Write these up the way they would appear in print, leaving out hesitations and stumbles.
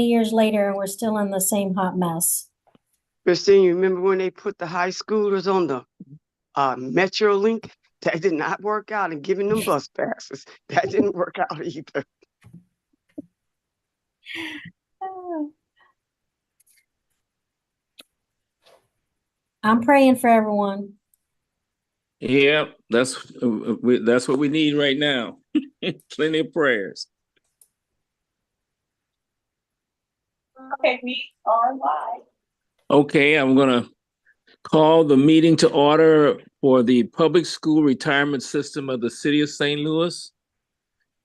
years later, and we're still in the same hot mess. Christine, you remember when they put the high schoolers on the Metro Link? That did not work out, and giving them bus passes. That didn't work out either. I'm praying for everyone. Yeah, that's what we need right now. Plenty of prayers. Okay, we are live. Okay, I'm gonna call the meeting to order for the Public School Retirement System of the City of St. Louis.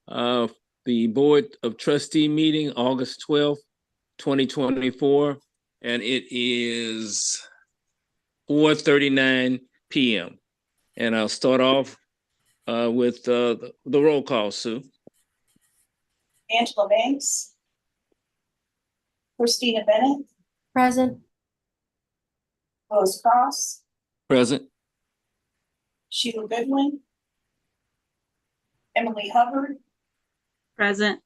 The Board of Trustee meeting, August 12th, 2024, and it is 4:39 p.m. And I'll start off with the roll call, Sue. Angela Banks. Christina Bennett. Present. Lois Cross. Present. Sheila Goodwin. Emily Hubbard. Present.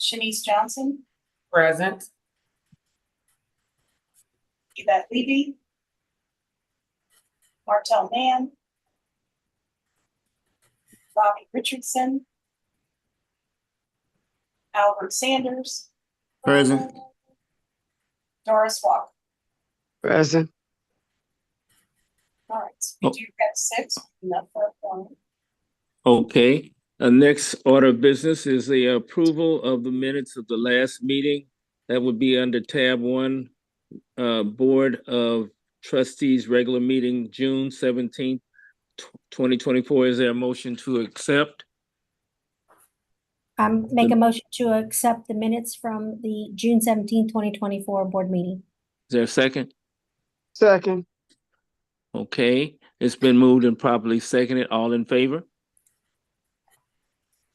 Shanice Johnson. Present. Yvette Levy. Martell Mann. Bobby Richardson. Albert Sanders. Present. Doris Walker. Present. All right, so we do have 6, enough for a quorum. Okay. Next order of business is the approval of the minutes of the last meeting. That would be under tab 1, Board of Trustees regular meeting, June 17th, 2024. Is there a motion to accept? Make a motion to accept the minutes from the June 17th, 2024 board meeting. Is there a second? Second. Okay, it's been moved and properly seconded. All in favor?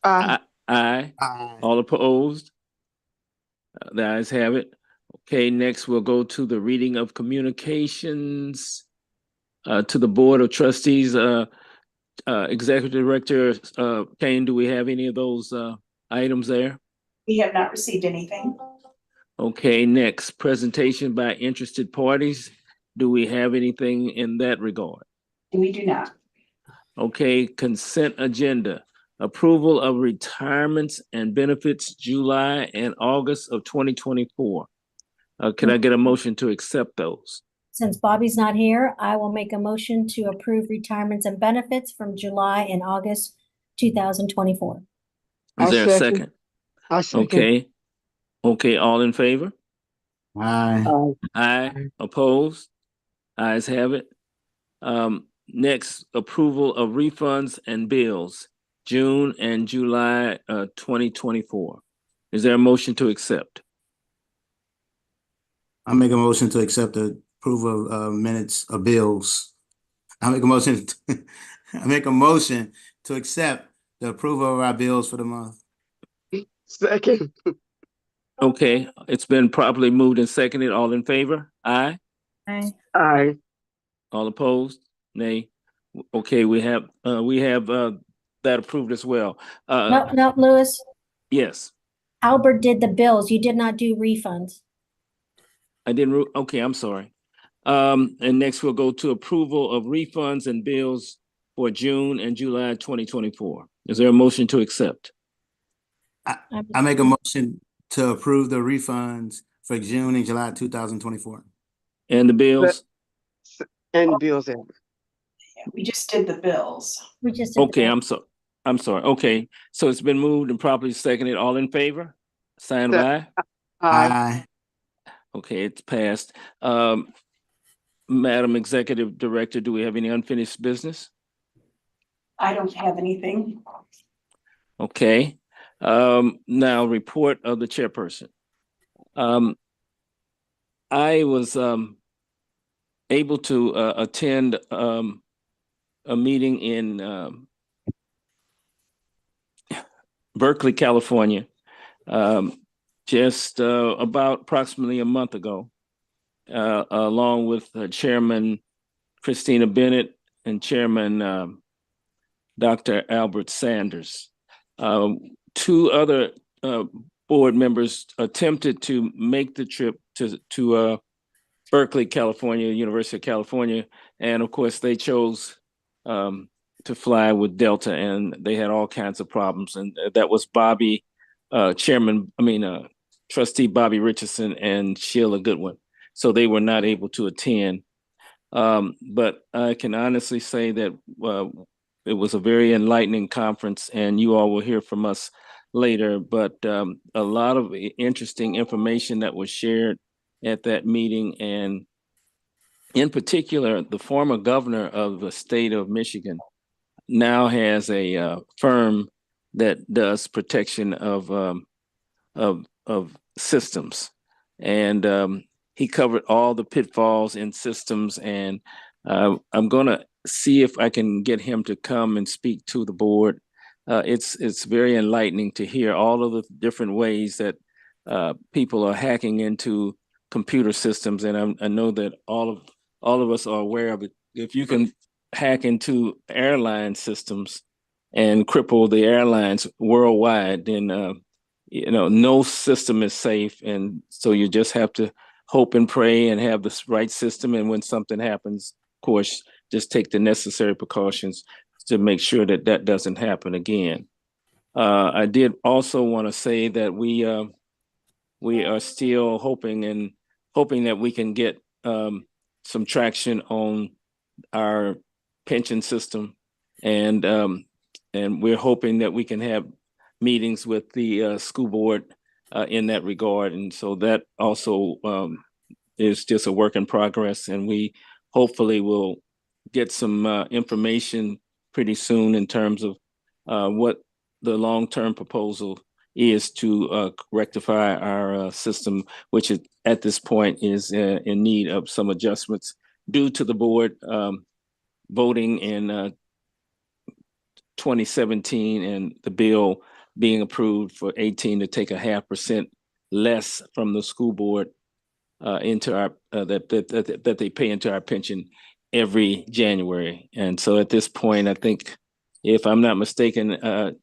Aye. Aye. All opposed? The ayes have it. Okay, next we'll go to the reading of communications to the Board of Trustees. Executive Director Kane, do we have any of those items there? We have not received anything. Okay, next, presentation by interested parties. Do we have anything in that regard? We do not. Okay, consent agenda. Approval of retirements and benefits July and August of 2024. Can I get a motion to accept those? Since Bobby's not here, I will make a motion to approve retirements and benefits from July and August 2024. Is there a second? I second. Okay. Okay, all in favor? Aye. Aye. Opposed? Ayes have it. Next, approval of refunds and bills, June and July 2024. Is there a motion to accept? I make a motion to accept the approval of minutes of bills. I make a motion to accept the approval of our bills for the month. Second. Okay, it's been properly moved and seconded. All in favor? Aye. Aye. Aye. All opposed? Nay. Okay, we have that approved as well. No, Lewis, Yes, Albert did the bills. You did not do refunds. I didn't. Okay, I'm sorry. And next we'll go to approval of refunds and bills for June and July 2024. Is there a motion to accept? I make a motion to approve the refunds for June and July 2024. And the bills? And the bills. Yeah, we just did the bills. We just did the Okay, bills. I'm sorry. Okay, so it's been moved and properly seconded. All in favor? Sign of aye. Aye. Okay, it's passed. Madam Executive Director, do we have any unfinished business? I don't have anything. Okay. Now report of the chairperson. I was able to attend a meeting in Berkeley, California, just about approximately a month ago, along with Chairman Christina Bennett and Chairman Dr. Albert Sanders. Two other board members attempted to make the trip to Berkeley, California, University of California, and of course they chose to fly with Delta, and they had all kinds of problems. And that was Trustee Bobby Richardson and Sheila Goodwin. So they were not able to attend. But I can honestly say that it was a very enlightening conference, and you all will hear from us later. But a lot of interesting information that was shared at that meeting, and in particular, the former governor of the state of Michigan now has a firm that does protection of systems, and he covered all the pitfalls in systems. And I'm going to see if I can get him to come and speak to the board. It's very enlightening to hear all of the different ways that people are hacking into computer systems, and I know that all of us are aware of it. If you can hack into airline systems and cripple the airlines worldwide, then no system is safe, and so you just have to hope and pray and have the right system. And when something happens, of course, just take the necessary precautions to make sure that that doesn't happen again. I did also want to say that we are still hoping that we can get some traction on our pension system, and we're hoping that we can have meetings with the school board in that regard. And so that also is just a work in progress, and we hopefully will get some information pretty soon in terms of what the long-term proposal is to rectify our system, which is, at this point is in need of some adjustments due to the board voting in 2017 and the bill being approved for 18 to take 0.5% less from the school board into our that they pay into our pension every January. And so at this point, I think, if I'm not mistaken,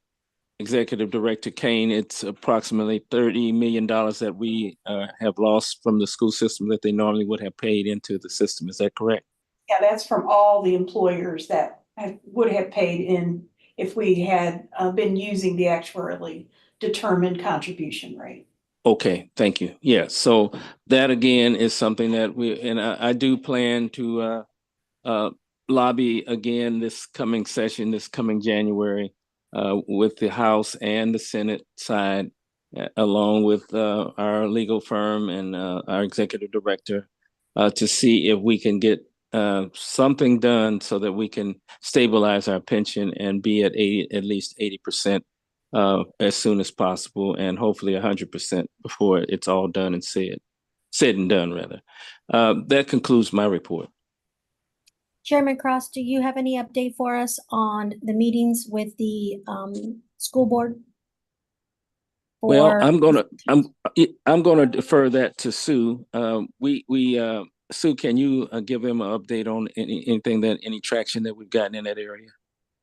Executive Director Kane, it's approximately $30 million that we have lost from the school system that they normally would have paid into the system. Is that correct? Yeah, that's from all the employers that would have paid in if we had been using the actuarially determined contribution rate. Okay, thank you. Yeah, so that again is something that I do plan to lobby again this coming session, this coming January, with the House and the Senate side, along with our legal firm and our executive director, to see if we can get something done so that we can stabilize our pension and be at least 80% as soon as possible, and hopefully 100% before it's all done and said and done, rather. That concludes my report. Chairman Cross, do you have any update for us on the meetings with the school board? Well, I'm gonna defer that to Sue. Sue, can you give him an update on any traction that we've gotten in that area?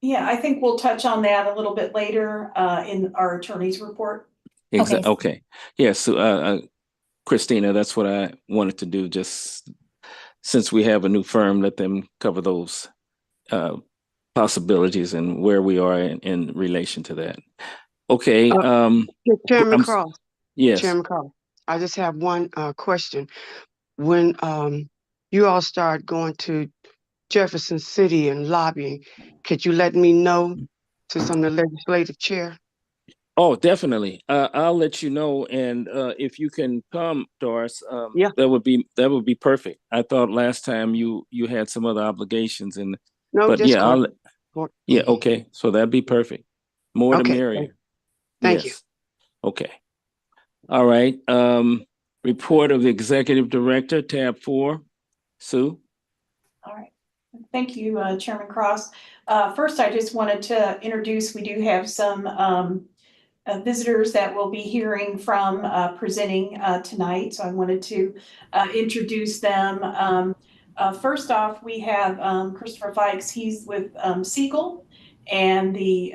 Yeah, I think we'll touch on that a little bit later in our attorney's report. Okay. Okay. Yeah. So, Christina, that's what I wanted to do. Just since we have a new firm, let them cover those possibilities and where we are in relation to that. Okay. Chairman Cross. Yes. Chairman Cross, I just have one question. When you all start going to Jefferson City and lobbying, could you let me know to some of the legislative chair? Oh, definitely. I'll let you know, and if you can come, Doris, Yeah. that would be perfect. I thought last time you had some other obligations, No, but just yeah, call. okay. So that'd be perfect. More the Okay, merrier. thank you. Yes. Okay. All right. Report of the Executive Director, tab 4. Sue? All right. Thank you, Chairman Cross. First, I just wanted to introduce, we do have some visitors that we'll be hearing from presenting tonight. So I wanted to introduce them. First off, we have Christopher Fikes. He's with Siegel, and the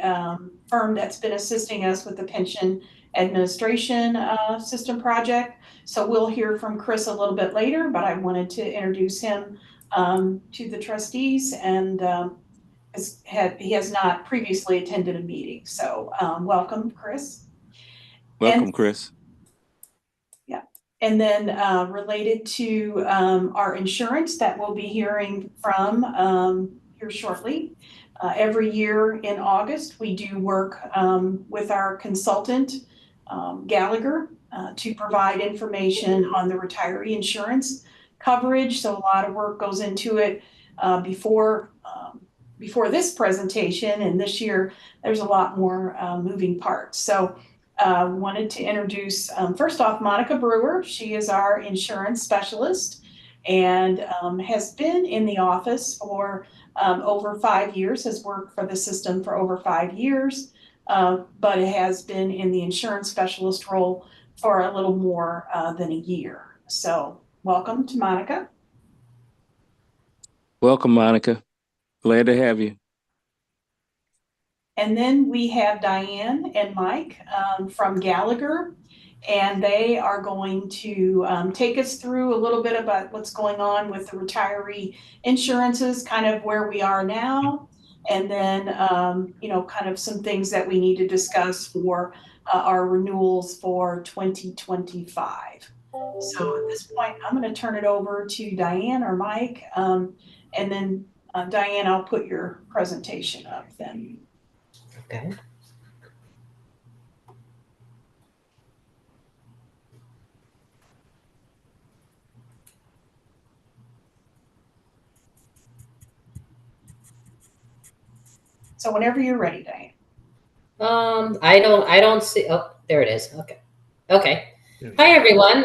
firm that's been assisting us with the pension administration system project. So we'll hear from Chris a little bit later, but I wanted to introduce him to the trustees, and he has not previously attended a meeting. So welcome, Chris. Welcome, Chris. And then related to our insurance that we'll be hearing from here shortly. Every year in August, we do work with our consultant, Gallagher, to provide information on the retiree insurance coverage. So a lot of work goes into it before this presentation, and this year there's a lot more moving parts. So wanted to introduce, first off, Monica Brewer. She is our insurance specialist and has been in the office for over 5 years, has worked for the system for over 5 years, but has been in the insurance specialist role for a little more than a year. So welcome to Monica. Welcome, Monica. Glad to have you. And then we have Diane and Mike from Gallagher, and they are going to take us through a little bit about what's going on with the retiree insurances, kind of where we are now, and then kind of some things that we need to discuss for our renewals for 2025. So at this point, I'm going to turn it over to Diane or Mike, and then Diane, I'll put your presentation up then. Okay. So whenever you're ready, Diane. I don't see, oh, there it is. Okay. Okay. Hi, everyone.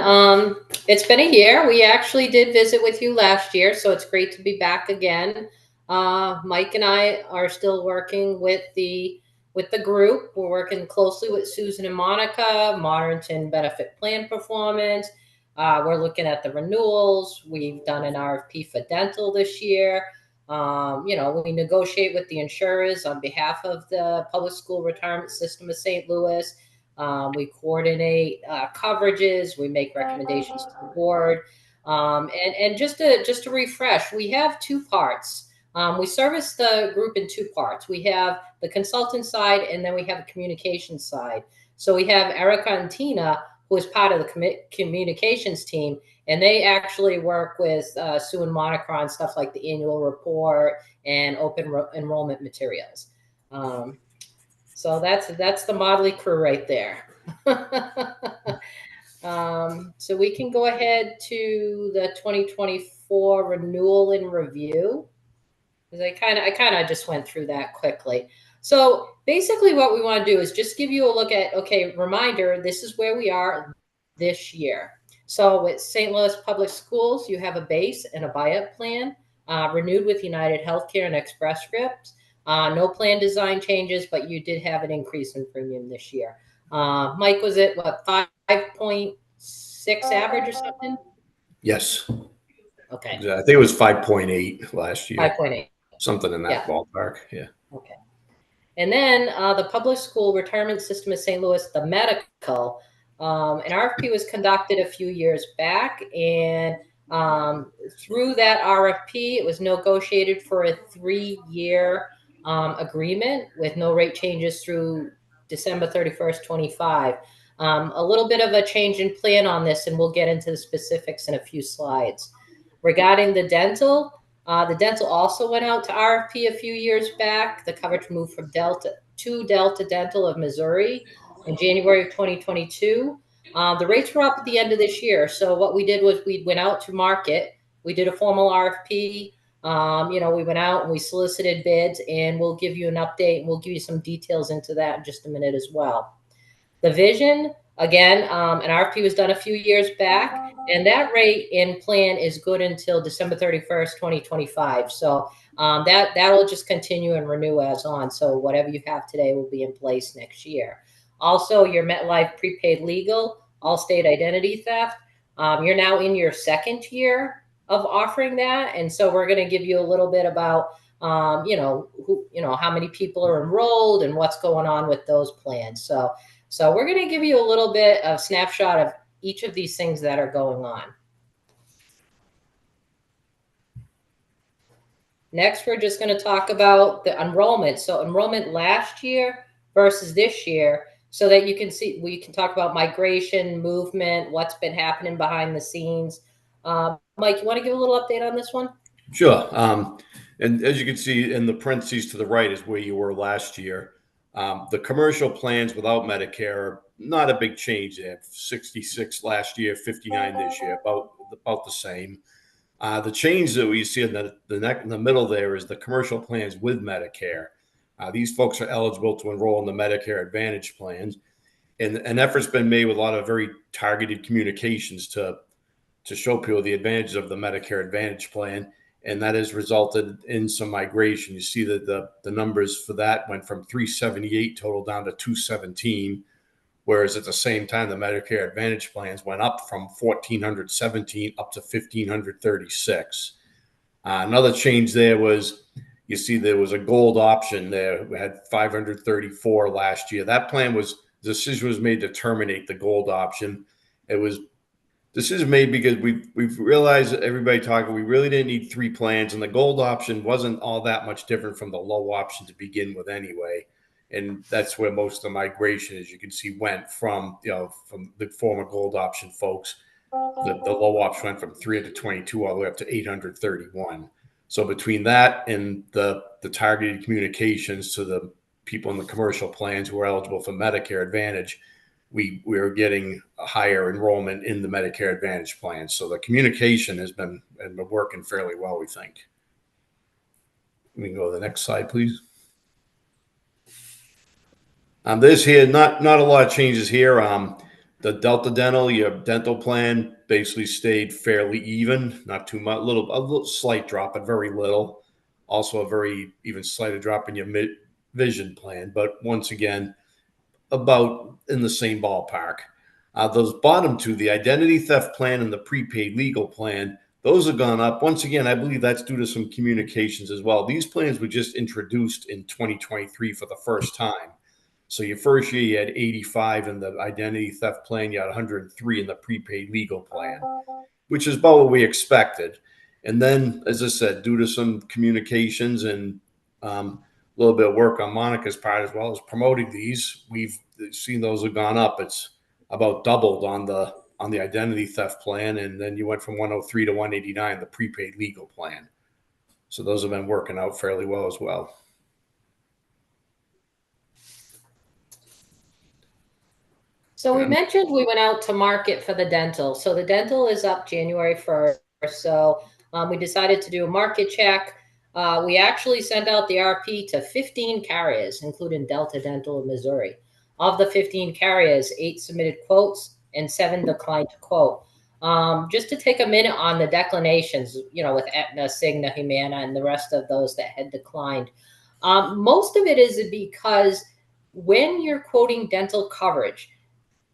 It's been a year. We actually did visit with you last year, so it's great to be back again. Mike and I are still working with the group. We're working closely with Susan and Monica, Modernton benefit plan performance. We're looking at the renewals. We've done an RFP for dental this year. We negotiate with the insurers on behalf of the public school retirement system of St. Louis. We coordinate coverages. We make recommendations to the board. And just to refresh, we have two parts. We service the group in two parts. We have the consultant side, and then we have the communication side. So we have Erica and Tina, who is part of the communications team, and they actually work with Sue and Monica on stuff like the annual report and open enrollment materials. So that's the Motley crew right there. So we can go ahead to the 2024 renewal and review, because I kind of just went through that quickly. So basically what we want to do is just give you a look at, okay, reminder, this is where we are this year. So with St. Louis Public Schools, you have a base and a buy-up plan, renewed with United Healthcare and Express Scripts. No plan design changes, but you did have an increase in premium this year. Mike, was it what, 5.6 average or something? Yes. Okay. I think it was 5.8 last year. 5.8. Something in that ballpark. Yeah. Okay. And then the public school retirement system of St. Louis, the medical, an RFP was conducted a few years back, and through that RFP, it was negotiated for a 3-year agreement with no rate changes through December 31st, 25. A little bit of a change in plan on this, and we'll get into the specifics in a few slides. Regarding the dental also went out to RFP a few years back. The coverage moved from Delta Dental of Missouri in January of 2022. The rates were up at the end of this year. So what we did was we went out to market. We did a formal RFP. We went out and we solicited bids, and we'll give you an update, and we'll give you some details into that in just a minute as well. The vision, again, an RFP was done a few years back, and that rate in plan is good until December 31st, 2025. So that'll just continue and renew as on. So whatever you have today will be in place next year. Also, your MetLife prepaid legal, Allstate identity theft, you're now in your second year of offering that. And so we're going to give you a little bit about, how many people are enrolled and what's going on with those plans. So So we're going to give you a little bit of snapshot of each of these things that are going on. Next, we're just going to talk about the enrollment. So enrollment last year versus this year, so that you can see, we can talk about migration, movement, what's been happening behind the scenes. Mike, you want to give a little update on this one? Sure. And as you can see in the parentheses to the right is where you were last year. The commercial plans without Medicare, not a big change there. 66 last year, 59 this year, about the same. The change that we see in the middle there is the commercial plans with Medicare. These folks are eligible to enroll in the Medicare Advantage plans, and an effort's been made with a lot of very targeted communications to show people the advantages of the Medicare Advantage plan, and that has resulted in some migration. You see that the numbers for that went from 378 total down to 217. Whereas at the same time, the Medicare Advantage plans went up from 1,417 up to 1,536. Another change there was, you see there was a gold option there. We had 534 last year. That plan the decision was made to terminate the gold option. Decision made because we've realized that everybody talking, we really didn't need 3 plans, and the gold option wasn't all that much different from the low option to begin with anyway. And that's where most of the migration, as you can see, went from, from the former gold option folks. The low option went from 322 all the way up to 831. So between that and the targeted communications to the people in the commercial plans who are eligible for Medicare Advantage, we are getting a higher enrollment in the Medicare Advantage plan. So the communication has been working fairly well, we think. We can go to the next slide, please. This here, not a lot of changes here. The Delta Dental, your dental plan basically stayed fairly even, not too much, a little slight drop, but very little. Also a very even slight drop in your vision plan, but once again, about in the same ballpark. Those bottom two, the identity theft plan and the prepaid legal plan, those have gone up. Once again, I believe that's due to some communications as well. These plans were just introduced in 2023 for the first time. So your first year, you had 85 in the identity theft plan, you had 103 in the prepaid legal plan, which is about what we expected. And then, as I said, due to some communications and a little bit of work on Monica's part as well as promoting these, we've seen those have gone up. It's about doubled on the identity theft plan, and then you went from 103 to 189, the prepaid legal plan. So those have been working out fairly well as well. So we mentioned we went out to market for the dental. So the dental is up January 1st. So we decided to do a market check. We actually sent out the RP to 15 carriers, including Delta Dental in Missouri. Of the 15 carriers, 8 submitted quotes and 7 declined to quote. Just to take a minute on the declinations, with Aetna, Cigna, Humana, and the rest of those that had declined. Most of it is because when you're quoting dental coverage,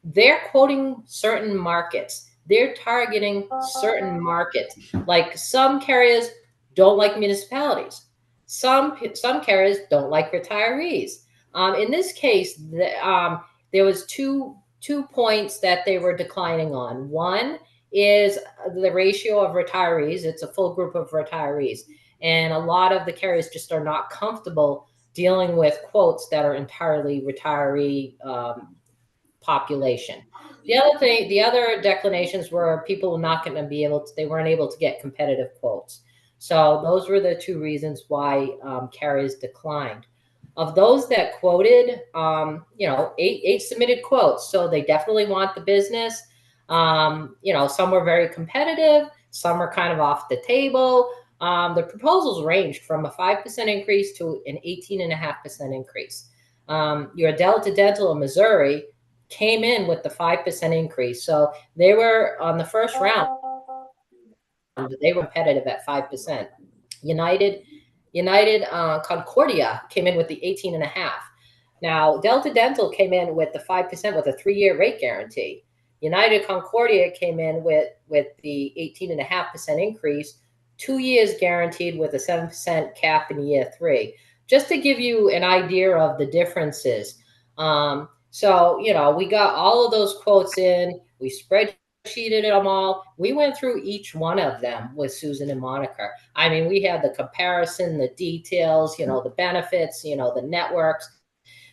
they're quoting certain markets. They're targeting certain markets. Like some carriers don't like municipalities. Some carriers don't like retirees. In this case, there was two points that they were declining on. One is the ratio of retirees. It's a full group of retirees. And a lot of the carriers just are not comfortable dealing with quotes that are entirely retiree population. The other declinations were people not going to be able to, they weren't able to get competitive quotes. So those were the 2 reasons why carriers declined. Of those that quoted, 8 submitted quotes. So they definitely want the business. Some were very competitive. Some were kind of off the table. The proposals ranged from a 5% increase to an 18.5% increase. Your Delta Dental in Missouri came in with the 5% increase. So they were on the first round, they were competitive at 5%. United Concordia came in with the 18.5. Now, Delta Dental came in with the 5% with a 3-year rate guarantee. United Concordia came in with the 18.5% increase, 2 years guaranteed with a 7% cap in year 3. Just to give you an idea of the differences, So, we got all of those quotes in, we spreadsheeted them all. We went through each one of them with Susan and Monica. I mean, we had the comparison, the details, the benefits, the networks.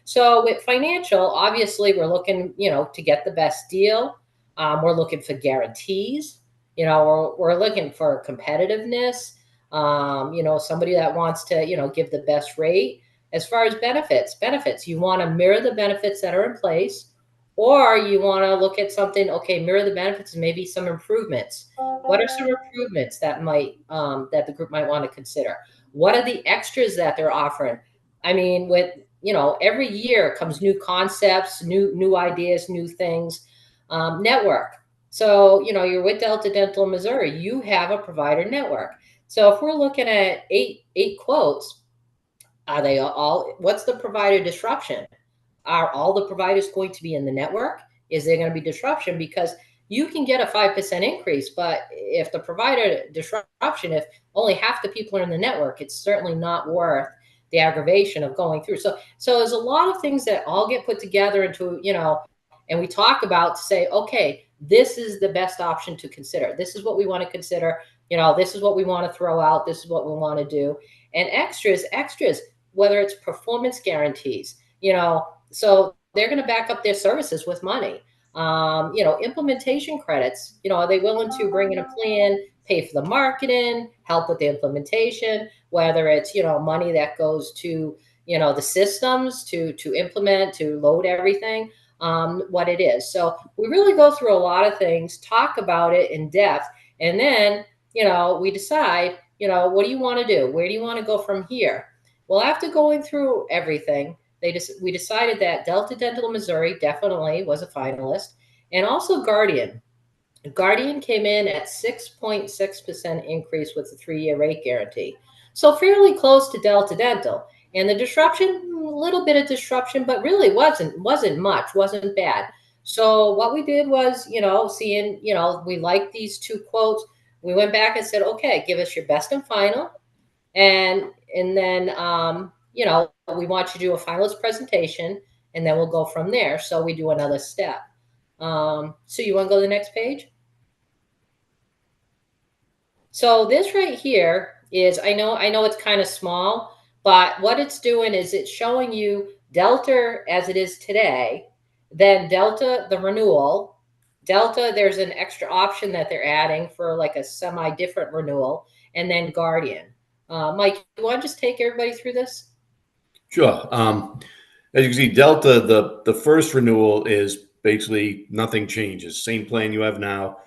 So with financial, obviously we're looking, to get the best deal. We're looking for guarantees. We're looking for competitiveness. Somebody that wants to, give the best rate. As far as benefits, you want to mirror the benefits that are in place, or you want to look at something, okay, mirror the benefits and maybe some improvements. What are some improvements that that the group might want to consider? What are the extras that they're offering? I mean, with every year comes new concepts, new ideas, new things. Network. So you're with Delta Dental Missouri. You have a provider network. So if we're looking at eight quotes, are they all? What's the provider disruption? Are all the providers going to be in the network? Is there going to be disruption? Because you can get a 5% increase, but if the provider disruption, if only half the people are in the network, it's certainly not worth the aggravation of going through. So there's a lot of things that all get put together into, and we talk about to say, okay, this is the best option to consider. This is what we want to consider. This is what we want to throw out. This is what we want to do. And extras, whether it's performance guarantees, so they're going to back up their services with money. Implementation credits, are they willing to bring in a plan, pay for the marketing, help with the implementation, whether it's, money that goes to, the systems to implement, to load everything, what it is. So we really go through a lot of things, talk about it in depth, and then, we decide, what do you want to do? Where do you want to go from here? Well, after going through everything, we decided that Delta Dental Missouri definitely was a finalist, and also Guardian. Guardian came in at 6.6% increase with a 3-year rate guarantee. So fairly close to Delta Dental. And the disruption, a little bit of disruption, but really wasn't much, wasn't bad. So what we did was, seeing, we liked these two quotes. We went back and said, okay, give us your best and final. And then, we want you to do a finalist presentation, and then we'll go from there. So we do another step. So you want to go to the next page? So this right here is, I know it's kind of small, but what it's doing is it's showing you Delta as it is today, then Delta, the renewal. Delta, there's an extra option that they're adding for like a semi-different renewal, and then Guardian. Mike, you want to just take everybody through this? Sure. As you can see, Delta, the first renewal is basically nothing changes. Same plan you have now.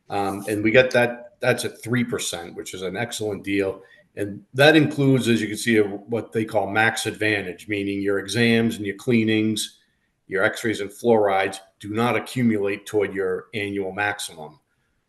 And we get that's at 3%, which is an excellent deal. And that includes, as you can see, what they call max advantage, meaning your exams and your cleanings, your x-rays and fluorides do not accumulate toward your annual maximum.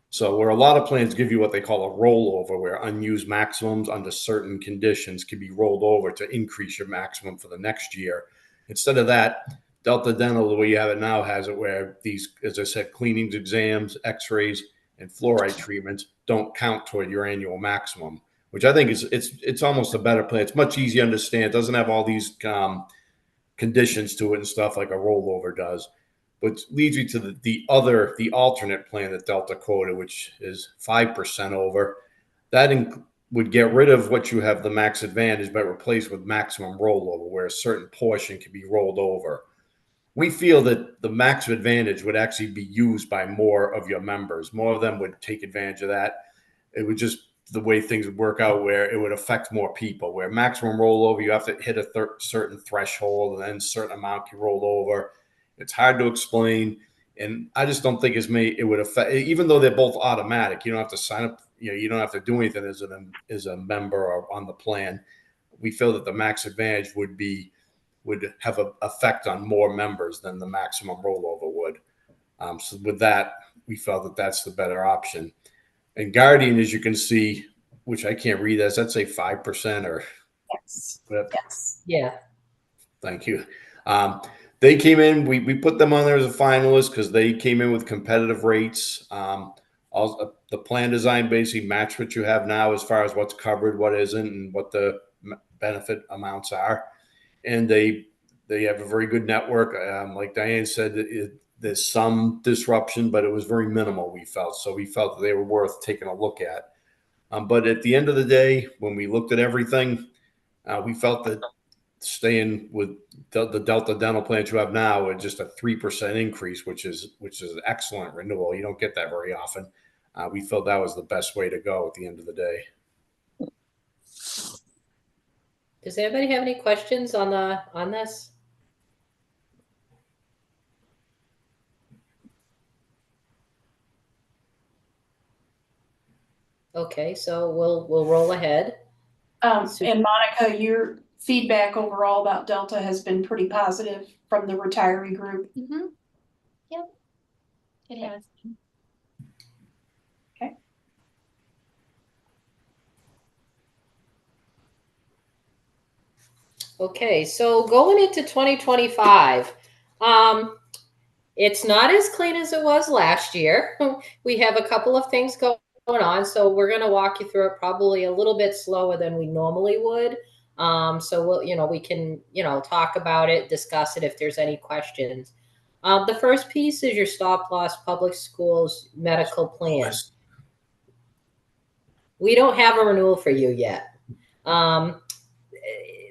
So where a lot of plans give you what they call a rollover, where unused maximums under certain conditions can be rolled over to increase your maximum for the next year. Instead of that, Delta Dental, the way you have it now, has it where these, as I said, cleanings, exams, x-rays, and fluoride treatments don't count toward your annual maximum, which I think is it's almost a better plan. It's much easier to understand. It doesn't have all these conditions to it and stuff like a rollover does. Which leads me to the alternate plan that Delta quoted, which is 5% over. That would get rid of what you have the max advantage, but replace with maximum rollover, where a certain portion can be rolled over. We feel that the max advantage would actually be used by more of your members. More of them would take advantage of that. It would just the way things would work out, where it would affect more people. Where maximum rollover, you have to hit a certain threshold, and then a certain amount can roll over. It's hard to explain, and I just don't think it would affect. Even though they're both automatic, you don't have to sign up. You don't have to do anything as a member or on the plan. We feel that the max advantage would have an effect on more members than the maximum rollover would. So with that, we felt that that's the better option. And Guardian, as you can see, which I can't read as, that's a 5% or Yes. whatever. Yes. Yeah. Thank you. They came in, we put them on there as a finalist because they came in with competitive rates. Also, the plan design basically matched what you have now as far as what's covered, what isn't, and what the benefit amounts are. And they They have a very good network. Like Diane said, there's some disruption, but it was very minimal, we felt. So we felt that they were worth taking a look at. But at the end of the day, when we looked at everything, we felt that staying with the Delta dental plans you have now at just a 3% increase, which is an excellent renewal. You don't get that very often. We felt that was the best way to go at the end of the day. Does anybody have any questions on this? Okay, so we'll roll ahead. And Monica, your feedback overall about Delta has been pretty positive from the retiree group. Mm-hmm. Yep, it has. Okay. Okay, so going into 2025, it's not as clean as it was last year. We have a couple of things going on, so we're going to walk you through it probably a little bit slower than we normally would. So we can, talk about it, discuss it if there's any questions. The first piece is your stop loss public schools medical plan. We don't have a renewal for you yet. The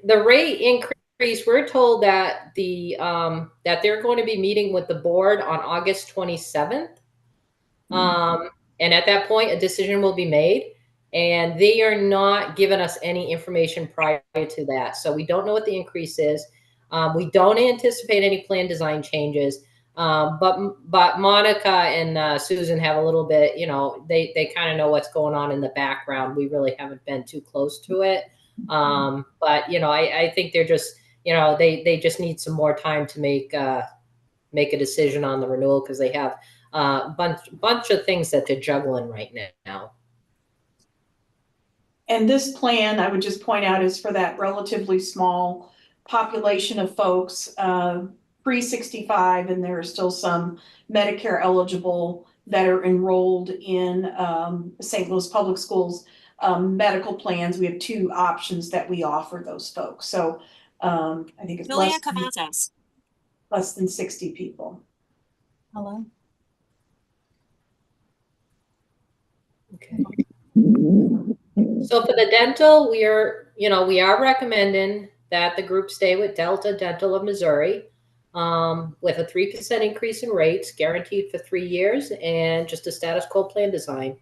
rate increase, we're told that that they're going to be meeting with the board on August 27th. And at that point, a decision will be made. And they are not giving us any information prior to that. So we don't know what the increase is. We don't anticipate any plan design changes. But Monica and Susan have a little bit, they kind of know what's going on in the background. We really haven't been too close to it. But, I think they're just, they just need some more time to make a decision on the renewal because they have a bunch of things that they're juggling right now. And this plan, I would just point out, is for that relatively small population of folks, pre-65, and there are still some Medicare eligible that are enrolled in St. Louis Public Schools medical plans. We have two options that we offer those folks. So I think it's less than 60 people. Hello? Okay. So for the dental, we are recommending that the group stay with Delta Dental of Missouri with a 3% increase in rates guaranteed for 3 years and just a status quo plan design.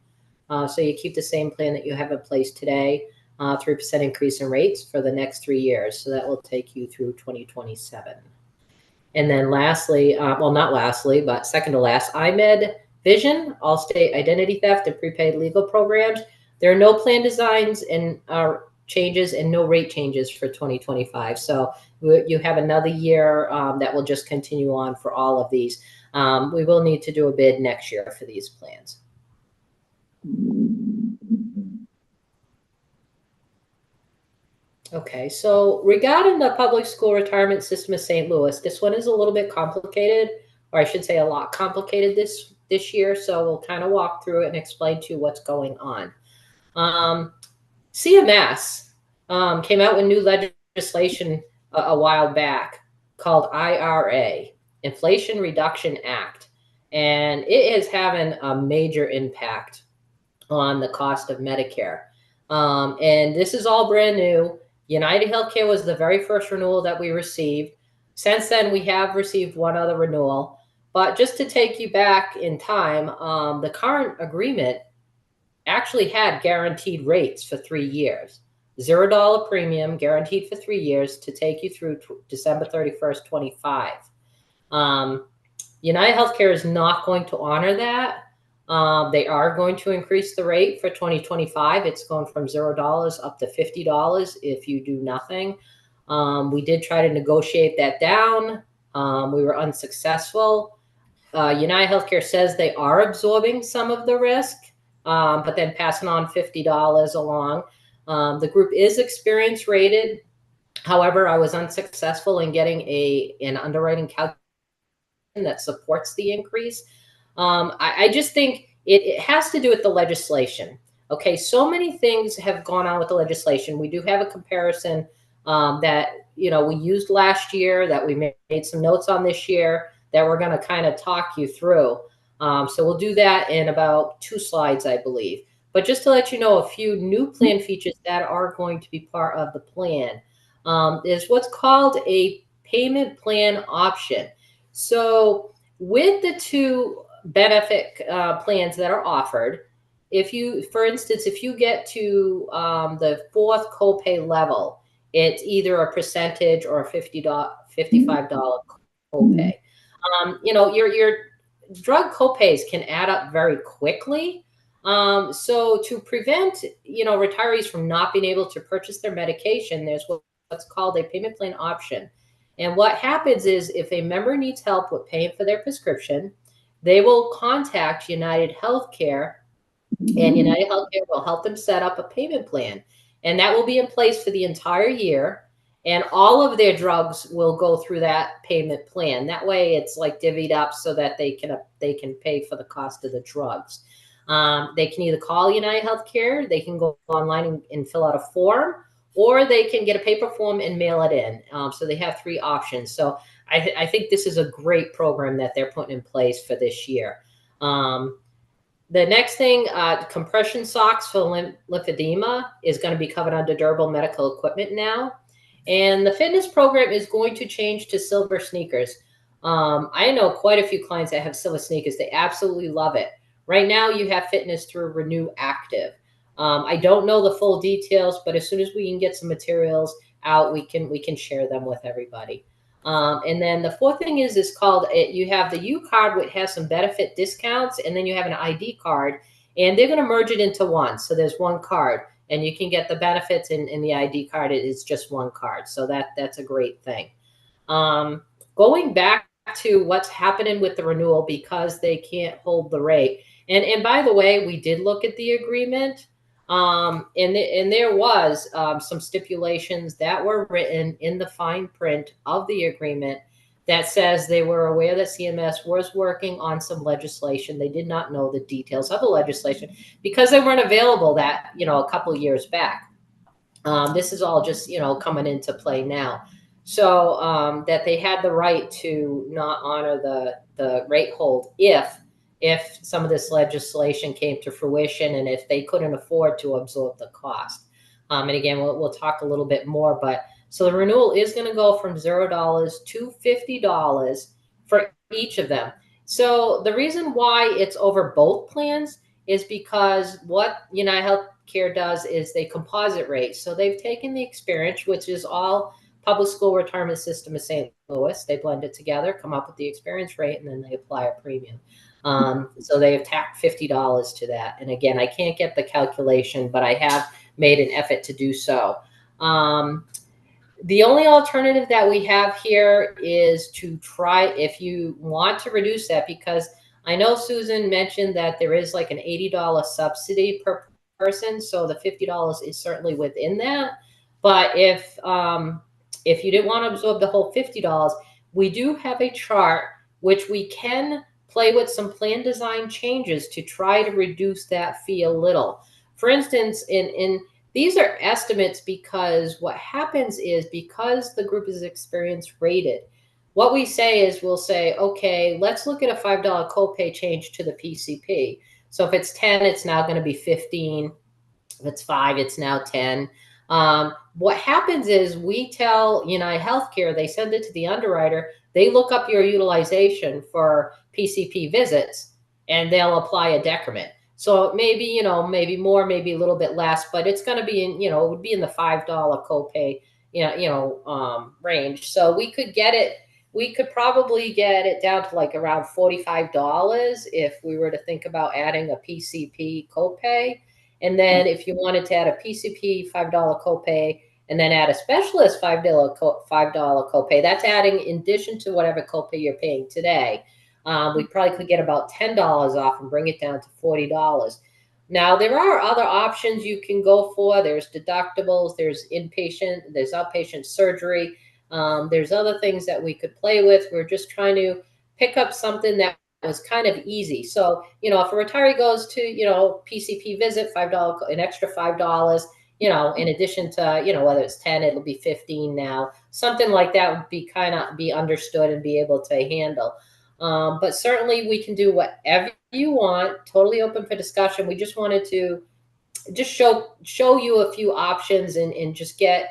So you keep the same plan that you have in place today, 3% increase in rates for the next 3 years. So that will take you through 2027. And then lastly, well, not lastly, but second to last, IMED Vision, all state identity theft and prepaid legal programs. There are no plan designs and changes and no rate changes for 2025. So you have another year that will just continue on for all of these. We will need to do a bid next year for these plans. Okay, so regarding the public school retirement system of St. Louis, this one is a little bit complicated, or I should say a lot complicated this year. So we'll kind of walk through it and explain to you what's going on. CMS came out with new legislation a while back called IRA, Inflation Reduction Act, and it is having a major impact on the cost of Medicare. And this is all brand new. United Healthcare was the very first renewal that we received. Since then, we have received one other renewal. But just to take you back in time, the current agreement actually had guaranteed rates for 3 years. $0 premium guaranteed for 3 years to take you through December 31st, 25. United Healthcare is not going to honor that. They are going to increase the rate for 2025. It's going from $0 up to $50 if you do nothing. We did try to negotiate that down. We were unsuccessful. United Healthcare says they are absorbing some of the risk, but then passing on $50 along. The group is experience rated. However, I was unsuccessful in getting an underwriting calculation that supports the increase. I just think it has to do with the legislation. Okay, so many things have gone on with the legislation. We do have a comparison that, we used last year, that we made some notes on this year, that we're going to kind of talk you through. So we'll do that in about 2 slides, I believe. But just to let you know, a few new plan features that are going to be part of the plan is what's called a payment plan option. So with the 2 benefit plans that are offered, for instance, if you get to the 4th copay level, it's either a percentage or a $55 copay. Your drug copays can add up very quickly. So to prevent, retirees from not being able to purchase their medication, there's what's called a payment plan option. And what happens is if a member needs help with paying for their prescription, they will contact United Healthcare, and United Healthcare will help them set up a payment plan. And that will be in place for the entire year. And all of their drugs will go through that payment plan. That way it's like divvied up so that they can pay for the cost of the drugs. They can either call United Healthcare, they can go online and fill out a form, or they can get a paper form and mail it in. So they have 3 options. So I think this is a great program that they're putting in place for this year. The next thing, compression socks for lymphedema is going to be covered under durable medical equipment now. And the fitness program is going to change to silver sneakers. I know quite a few clients that have silver sneakers. They absolutely love it. Right now you have fitness through Renew Active. I don't know the full details, but as soon as we can get some materials out, we can share them with everybody. And then the 4th thing is called, you have the U card, which has some benefit discounts, and then you have an ID card, and they're going to merge it into one. So there's one card, and you can get the benefits and the ID card. It's just one card. So that's a great thing. Going back to what's happening with the renewal, because they can't hold the rate. And by the way, we did look at the agreement. And there was some stipulations that were written in the fine print of the agreement that says they were aware that CMS was working on some legislation. They did not know the details of the legislation because they weren't available that, a couple of years back. This is all just, coming into play now. So that they had the right to not honor the rate hold if some of this legislation came to fruition and if they couldn't afford to absorb the cost. And again, we'll talk a little bit more, but so the renewal is going to go from $0 to $50 for each of them. So the reason why it's over both plans is because what United Healthcare does is they composite rate. So they've taken the experience, which is all public school retirement system of St. Louis. They blend it together, come up with the experience rate, and then they apply a premium. So they have tacked $50 to that. And again, I can't get the calculation, but I have made an effort to do so. The only alternative that we have here is to try, if you want to reduce that, because I know Susan mentioned that there is like an $80 subsidy per person. So the $50 is certainly within that. But if you didn't want to absorb the whole $50, we do have a chart which we can play with some plan design changes to try to reduce that fee a little. For instance, these are estimates because what happens is because the group is experience rated, what we say is we'll say, okay, let's look at a $5 copay change to the PCP. So if it's 10, it's now going to be 15. If it's 5, it's now 10. What happens is we tell United Healthcare, they send it to the underwriter, they look up your utilization for PCP visits, and they'll apply a decrement. So maybe, maybe more, maybe a little bit less, but it's going to be in, it would be in the $5 copay, range. So we could probably get it down to like around $45 if we were to think about adding a PCP copay. And then if you wanted to add a PCP $5 copay and then add a specialist $5 copay, that's adding in addition to whatever copay you're paying today. We probably could get about $10 off and bring it down to $40. Now, there are other options you can go for. There's deductibles, there's inpatient, there's outpatient surgery. There's other things that we could play with. We're just trying to pick up something that was kind of easy. So, if a retiree goes to, PCP visit, $5, an extra $5, in addition to, whether it's 10, it'll be 15 now. Something like that would be be understood and be able to handle. But certainly we can do whatever you want, totally open for discussion. We just wanted to just show you a few options and just get,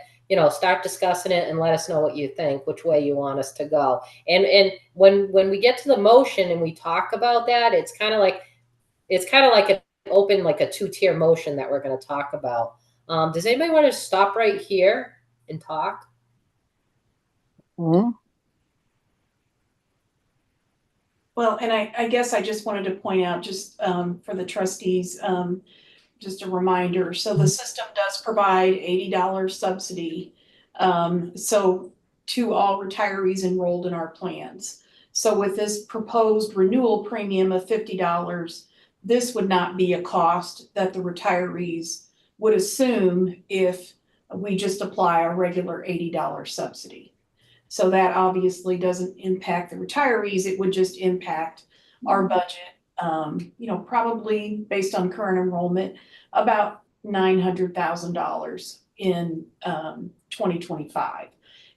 start discussing it and let us know what you think, which way you want us to go. And when we get to the motion and we talk about that, it's kind of like an open, like a two-tier motion that we're going to talk about. Does anybody want to stop right here and talk? Mm-hmm. Well, and I guess I just wanted to point out, just for the trustees, just a reminder. So the system does provide $80 subsidy, so to all retirees enrolled in our plans. So with this proposed renewal premium of $50, this would not be a cost that the retirees would assume if we just apply a regular $80 subsidy. So that obviously doesn't impact the retirees. It would just impact our budget. Probably based on current enrollment, about $900,000 in 2025.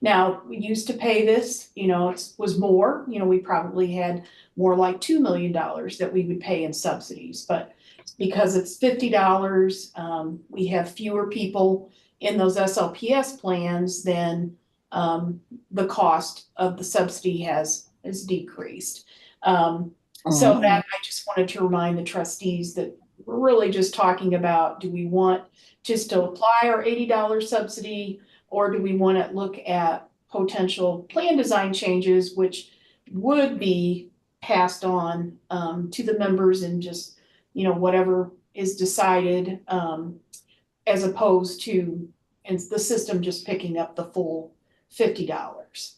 Now, we used to pay this, it was more, we probably had more like $2 million that we would pay in subsidies, but because it's $50, we have fewer people in those SLPS plans than the cost of the subsidy has decreased. So that I just wanted to remind the trustees that we're really just talking about, do we want just to apply our $80 subsidy, or do we want to look at potential plan design changes, which would be passed on to the members and just, whatever is decided, as opposed to the system just picking up the full $50.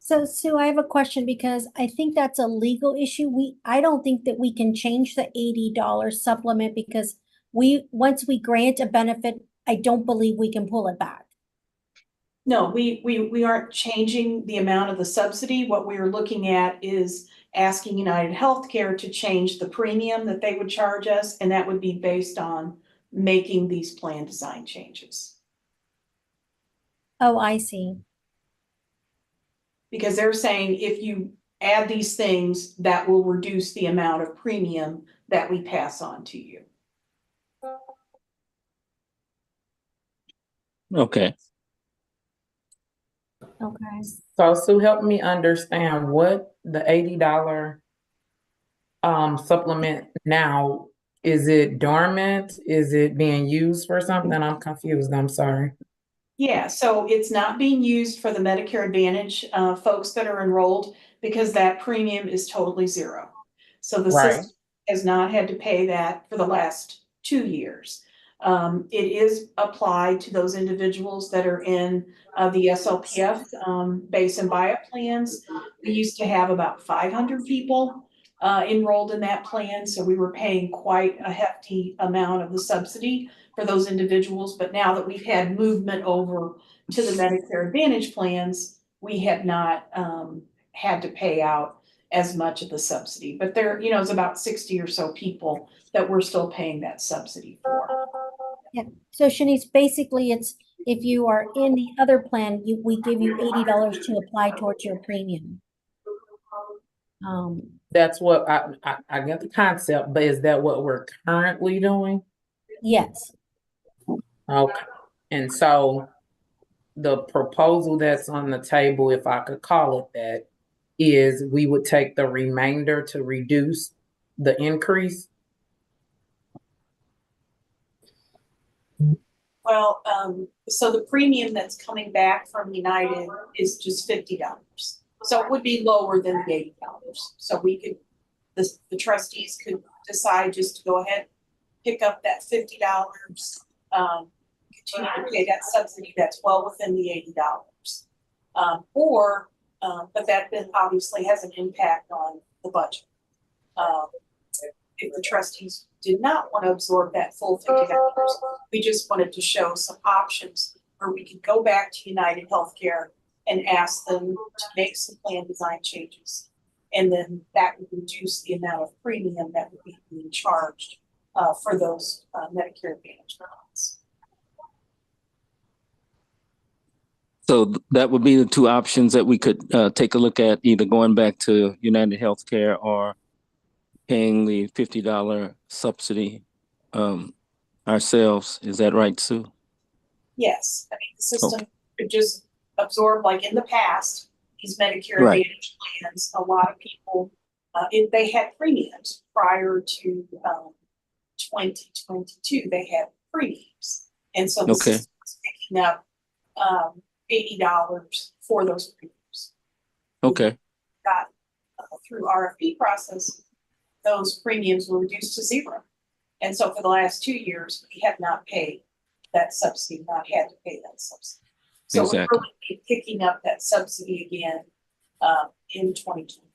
So Sue, I have a question because I think that's a legal issue. I don't think that we can change the $80 supplement because once we grant a benefit, I don't believe we can pull it back. No, we aren't changing the amount of the subsidy. What we are looking at is asking United Healthcare to change the premium that they would charge us, and that would be based on making these plan design changes. Oh, I see. Because they're saying if you add these things, that will reduce the amount of premium that we pass on to you. Okay. Okay. So Sue, help me understand what the $80 supplement now, is it dormant? Is it being used for something? I'm confused. I'm sorry. Yeah, so it's not being used for the Medicare Advantage folks that are enrolled because that premium is totally zero. So the Right. system has not had to pay that for the last 2 years. It is applied to those individuals that are in the SLPF base and buyout plans. We used to have about 500 people enrolled in that plan, so we were paying quite a hefty amount of the subsidy for those individuals. But now that we've had movement over to the Medicare Advantage plans, we have not had to pay out as much of the subsidy. But there, it's about 60 or so people that we're still paying that subsidy for. Yeah. So Shanice, basically it's if you are in the other plan, we give you $80 to apply towards your premium. That's what I get the concept, but is that what we're currently doing? Yes. Okay. And so the proposal that's on the table, if I could call it that, is we would take the remainder to reduce the increase. Well, so the premium that's coming back from United is just $50. So it would be lower than the $80. So we could, the trustees could decide just to go ahead, pick up that $50, continue to pay that subsidy that's well within the $80. But that then obviously has an impact on the budget. If the trustees did not want to absorb that full $50, we just wanted to show some options where we could go back to United Healthcare and ask them to make some plan design changes. And then that would reduce the amount of premium that would be being charged for those Medicare Advantage plans. So that would be the two options that we could take a look at, either going back to United Healthcare or paying the $50 subsidy ourselves. Is that right, Sue? Yes, I mean, the system could just absorb, like in the past, these Medicare Right. Advantage plans, a lot of people, if they had premiums prior to 2022, they had premiums. And so the Okay. system was picking up $80 for those premiums. Okay. Got through RFP process, those premiums were reduced to zero. And so for the last 2 years, we have not paid that subsidy, not had to pay that subsidy. So Exactly. we're really picking up that subsidy again in 2020.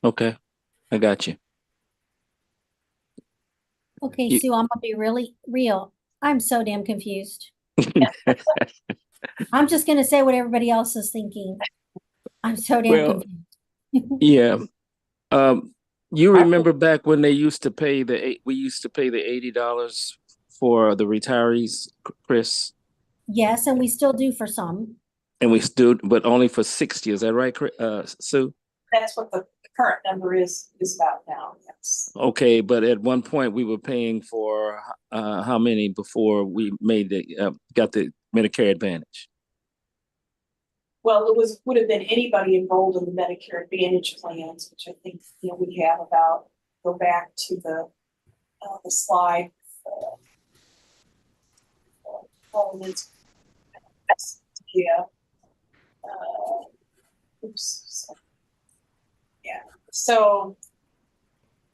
Okay. I got you. Okay, You- Sue, I'm gonna be really real. I'm so damn confused. I'm just gonna say what everybody else is thinking. I'm so damn Well, confused. yeah. You remember back when they used to pay we used to pay the $80 for the retirees, Chris? Yes, and we still do for some. And we stood, but only for 60. Is that right, Sue? That's what the current number is about now, yes. Okay, but at one point we were paying for how many before we made got the Medicare Advantage? Well, would have been anybody enrolled in the Medicare Advantage plans, which I think, we have about, go back to the slide. Yeah. Oops. Yeah. So,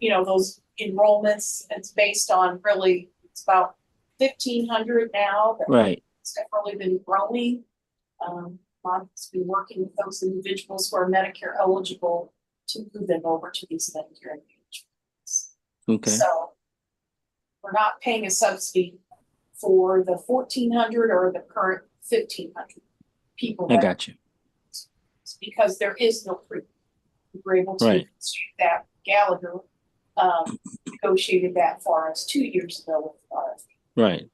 those enrollments, it's based on really, it's about 1,500 now. Right. It's definitely been growing. It's been working with those individuals who are Medicare eligible to move them over to these Medicare Advantage plans. Okay. So we're not paying a subsidy for the 1,400 or the current 1,500 people. I got you. It's because there is no premium. We were able to Right. negotiate that. Gallagher negotiated that for us 2 years ago with RFP. Right.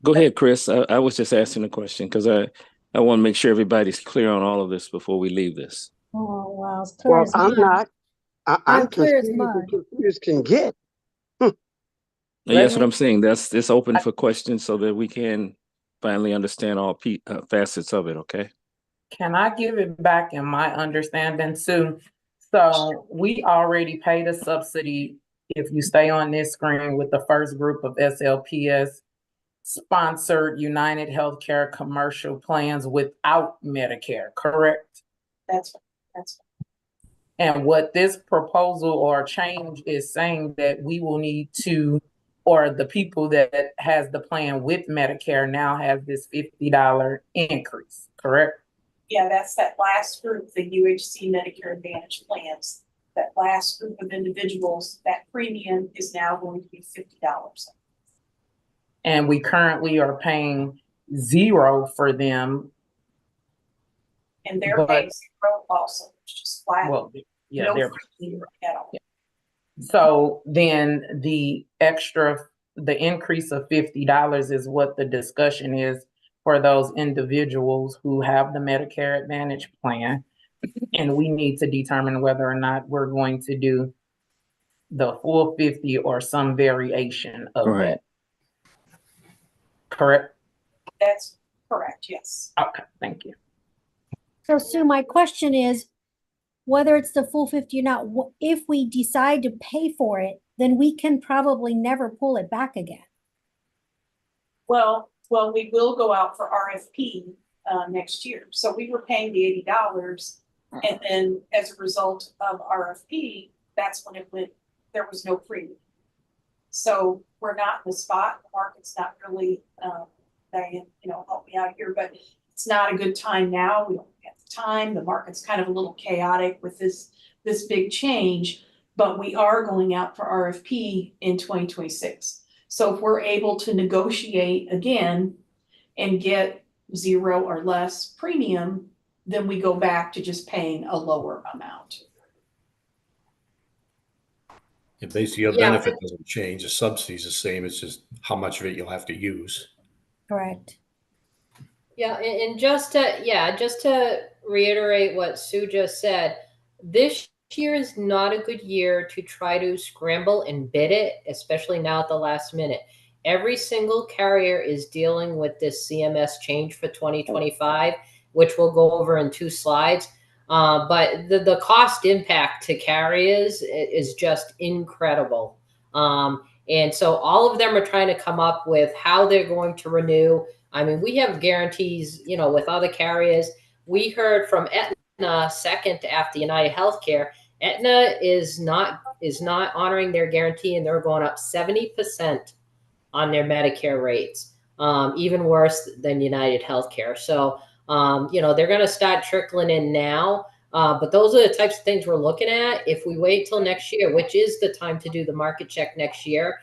Go ahead, Chris. I was just asking a question because I want to make sure everybody's clear on all of this before we leave this. Oh, wow, it's clear Well, as I'm mud. not. I'm clear as confused mud. as confused can get. That's what I'm saying. It's open for questions so that we can finally understand all facets of it. Okay. Can I give it back in my understanding, Sue? So we already paid a subsidy, if you stay on this screen, with the first group of SLPS sponsored United Healthcare commercial plans without Medicare, correct? That's And what this proposal or change is saying that we will need to, or the people that has the plan with Medicare now has this $50 increase, correct? Yeah, that's that last group, the UHC Medicare Advantage plans. That last group of individuals, that premium is now going to be $50. And we currently are paying zero for them. And they're paying zero also, just flat. Well, yeah, no they're premium at all. So then the increase of $50 is what the discussion is for those individuals who have the Medicare Advantage plan. And we need to determine whether or not we're going to do the full 50 or some variation of that. Correct? That's correct, yes. Okay, thank you. So Sue, my question is, whether it's the full 50 or not, if we decide to pay for it, then we can probably never pull it back again. Well, we will go out for RFP next year. So we were paying the $80, and then as a result of RFP, that's when it went, there was no premium. So we're not in the spot. The market's not really, Diane, help me out here, but it's not a good time now. We don't have the time. The market's kind of a little chaotic with this big change, but we are going out for RFP in 2026. So if we're able to negotiate again and get zero or less premium, then we go back to just paying a lower amount. Basically, your Yeah. benefit doesn't change. The subsidy's the same. It's just how much of it you'll have to use. Correct. Yeah, and just to reiterate what Sue just said, this year is not a good year to try to scramble and bid it, especially now at the last minute. Every single carrier is dealing with this CMS change for 2025, which we'll go over in 2 slides. But the cost impact to carriers is just incredible. And so all of them are trying to come up with how they're going to renew. I mean, we have guarantees, with other carriers. We heard from Aetna second after United Healthcare. Aetna is not honoring their guarantee, and they're going up 70% on their Medicare rates, even worse than United Healthcare. So, they're going to start trickling in now. But those are the types of things we're looking at. If we wait till next year, which is the time to do the market check next year,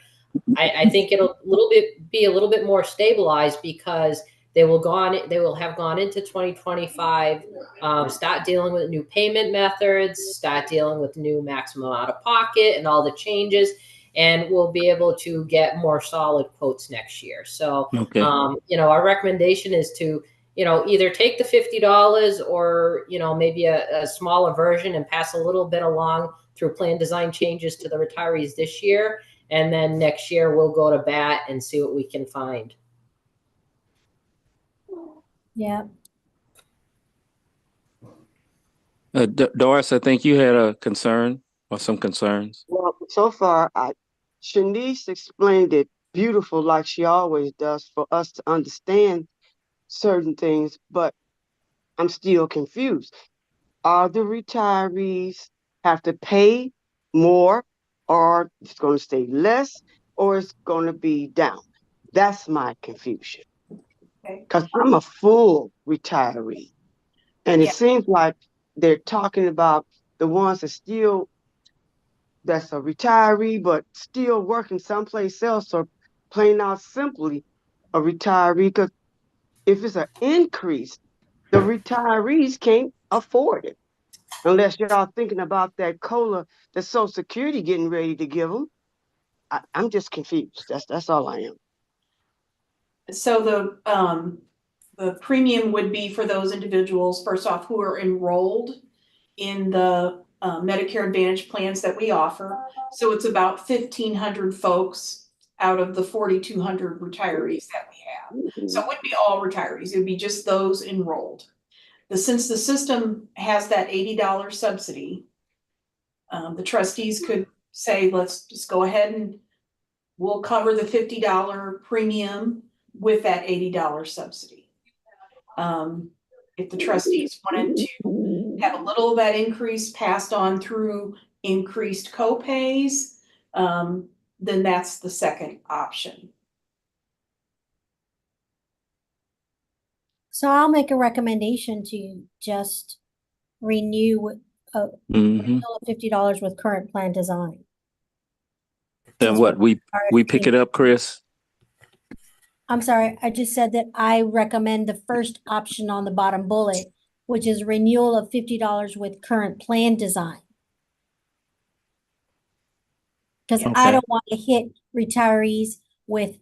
I think it'll be a little bit more stabilized because they will have gone into 2025, start dealing with new payment methods, start dealing with new maximum out of pocket and all the changes, and we'll be able to get more solid quotes next year. So, Okay. Our recommendation is to, either take the $50 or, maybe a smaller version and pass a little bit along through plan design changes to the retirees this year. And then next year we'll go to bat and see what we can find. Yeah. Doris, I think you had a concern or some concerns. Well, so far, Shanice explained it beautiful, like she always does, for us to understand certain things, but I'm still confused. Are the retirees have to pay more, or it's going to stay less, or it's going to be down? That's my confusion. Because I'm a full retiree. And it seems like they're talking about the ones that's a retiree, but still working someplace else, or plain out simply a retiree. Because if it's an increase, the retirees can't afford it. Unless y'all thinking about that COLA that Social Security getting ready to give them. I'm just confused. That's all I am. So the premium would be for those individuals, first off, who are enrolled in the Medicare Advantage plans that we offer. So it's about 1,500 folks out of the 4,200 retirees that we have. So it wouldn't be all retirees, it would be just those enrolled. Since the system has that $80 subsidy, the trustees could say, let's just go ahead and we'll cover the $50 premium with that $80 subsidy. If the trustees wanted to have a little of that increase passed on through increased co-pays, then that's the second option. So I'll make a recommendation to just renew $50 with current plan design. Then what, we pick it up, Chris? I'm sorry, I just said that I recommend the first option on the bottom bullet, which is renewal of $50 with current plan design. Because I don't want to hit retirees with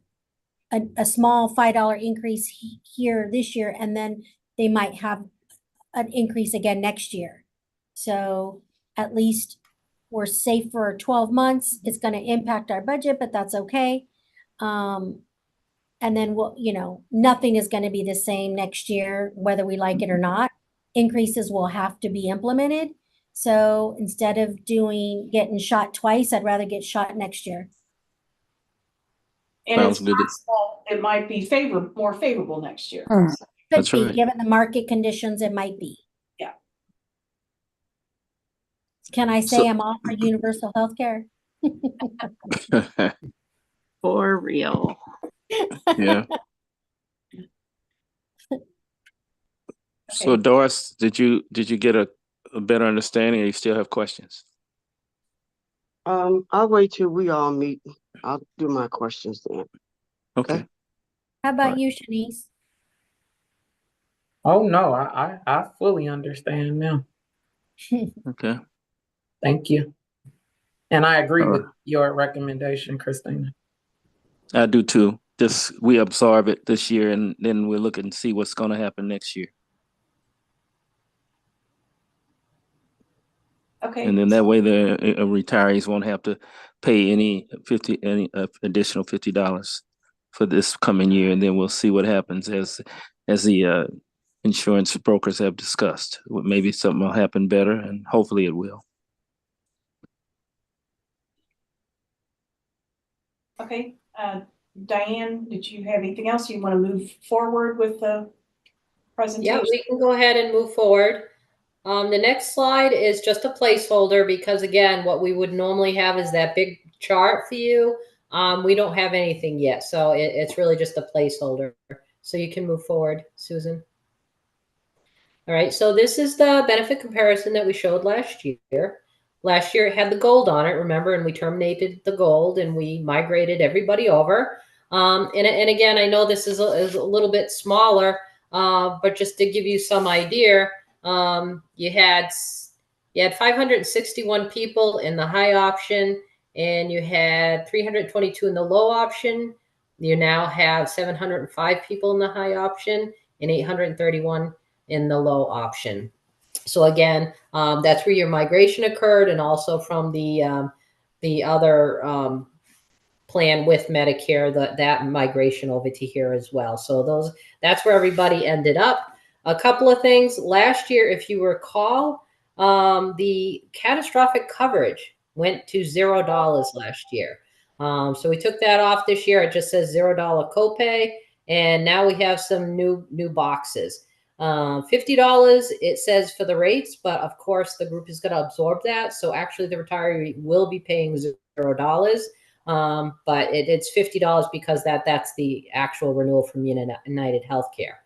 a small $5 increase here this year, and then they might have an increase again next year. So at least we're safe for 12 months. It's going to impact our budget, but that's okay. And then nothing is going to be the same next year, whether we like it or not. Increases will have to be implemented. So instead of getting shot twice, I'd rather get shot next year. And it's possible it might be more favorable next year. Could be, given the market conditions, it might be. Yeah. Can I say I'm all for universal health care? For real. Yeah. So Doris, did you get a better understanding, or you still have questions? I'll wait till we all meet. I'll do my questions then. Okay. How about you, Shanice? Oh no, I fully understand now. Okay. Thank you. And I agree All with right. your recommendation, Christina. I do too. Just we absorb it this year, and then we'll look and see what's going to happen next year. Okay. And then that way the retirees won't have to pay any additional $50 for this coming year. And then we'll see what happens as the insurance brokers have discussed. Maybe something will happen better, and hopefully it will. Okay. Diane, did you have anything else? You want to move forward with the presentation? Yeah, we can go ahead and move forward. The next slide is just a placeholder because again, what we would normally have is that big chart for you. We don't have anything yet, so it's really just a placeholder. So you can move forward, Susan. All right, so this is the benefit comparison that we showed last year. Last year it had the gold on it, remember, and we terminated the gold and we migrated everybody over. And again, I know this is a little bit smaller, but just to give you some idea, you had 561 people in the high option, and you had 322 in the low option. You now have 705 people in the high option and 831 in the low option. So again, that's where your migration occurred, and also from the other plan with Medicare, that migration over to here as well. So that's where everybody ended up. A couple of things last year, if you recall, the catastrophic coverage went to $0 last year. So we took that off this year. It just says $0 copay, and now we have some new boxes. $50 it says for the rates, but of course the group is going to absorb that. So actually the retiree will be paying $0. But it's $50 because that's the actual renewal from United Healthcare.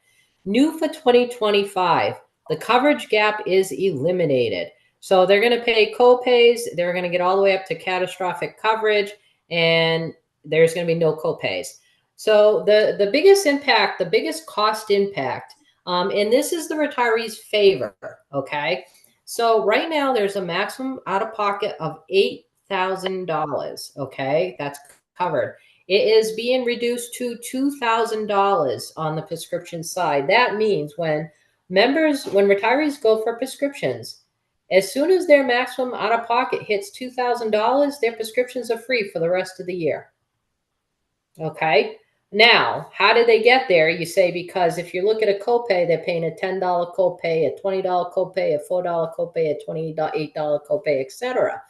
New for 2025, the coverage gap is eliminated. So they're going to pay copays. They're going to get all the way up to catastrophic coverage, and there's going to be no copays. So the biggest impact, the biggest cost impact, and this is the retiree's favor, okay? So right now there's a maximum out-of-pocket of $8,000, okay? That's covered. It is being reduced to $2,000 on the prescription side. That means when retirees go for prescriptions, as soon as their maximum out-of-pocket hits $2,000, their prescriptions are free for the rest of the year. Okay. Now, how did they get there? You say, because if you look at a copay, they're paying a $10 copay, a $20 copay, a $4 copay, a $28 copay, etc.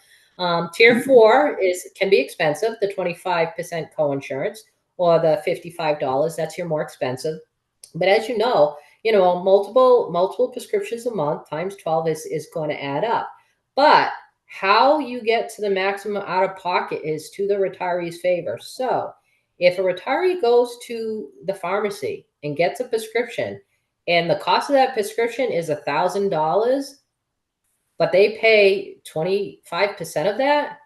Tier 4 can be expensive, the 25% coinsurance or the $55. That's your more expensive. But as you know, multiple prescriptions a month times 12 is going to add up. But how you get to the maximum out of pocket is to the retiree's favor. So if a retiree goes to the pharmacy and gets a prescription, and the cost of that prescription is $1,000, but they pay 25% of that,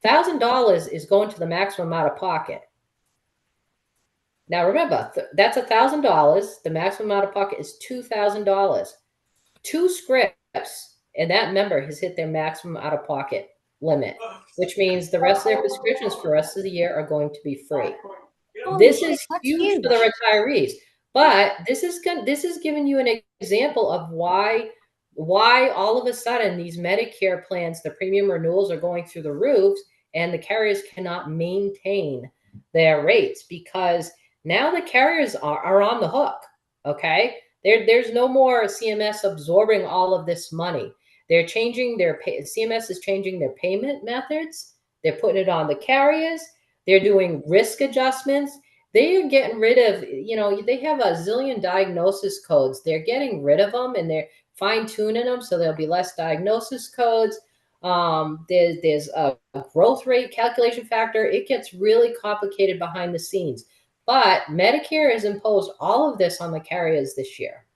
$1,000 is going to the maximum out of pocket. Now remember, that's $1,000. The maximum out of pocket is $2,000. 2 scripts, and that member has hit their maximum out of pocket limit, which means the rest of their prescriptions for the rest of the year are going to be free. This is huge for the retirees, but this is giving you an example of why all of a sudden these Medicare plans, the premium renewals are going through the roofs, and the carriers cannot maintain their rates, because now the carriers are on the hook. Okay, there's no more CMS absorbing all of this money. They're changing CMS is changing their payment methods. They're putting it on the carriers. They're doing risk adjustments. They are getting rid of, they have a zillion diagnosis codes. They're getting rid of them, and they're fine tuning them so there'll be less diagnosis codes. There's a growth rate calculation factor. It gets really complicated behind the scenes. But Medicare has imposed all of this on the carriers this year.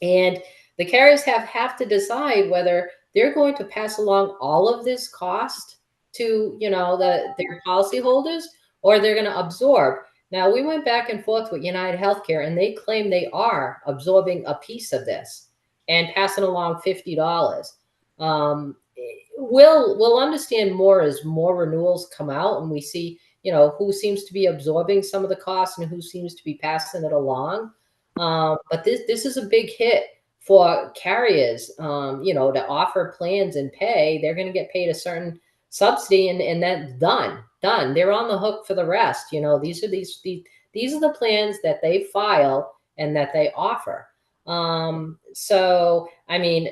And the carriers have to decide whether they're going to pass along all of this cost to, their policyholders, or they're going to absorb. Now, we went back and forth with United Healthcare, and they claim they are absorbing a piece of this and passing along $50. we'll understand more as more renewals come out and we see, you know, who seems to be absorbing some of the costs and who seems to be passing it along. But this is a big hit for carriers, you know, to offer plans and pay. They're going to get paid a certain subsidy, and that's done. They're on the hook for the rest. You know, these are the plans that they file and that they offer. So I mean,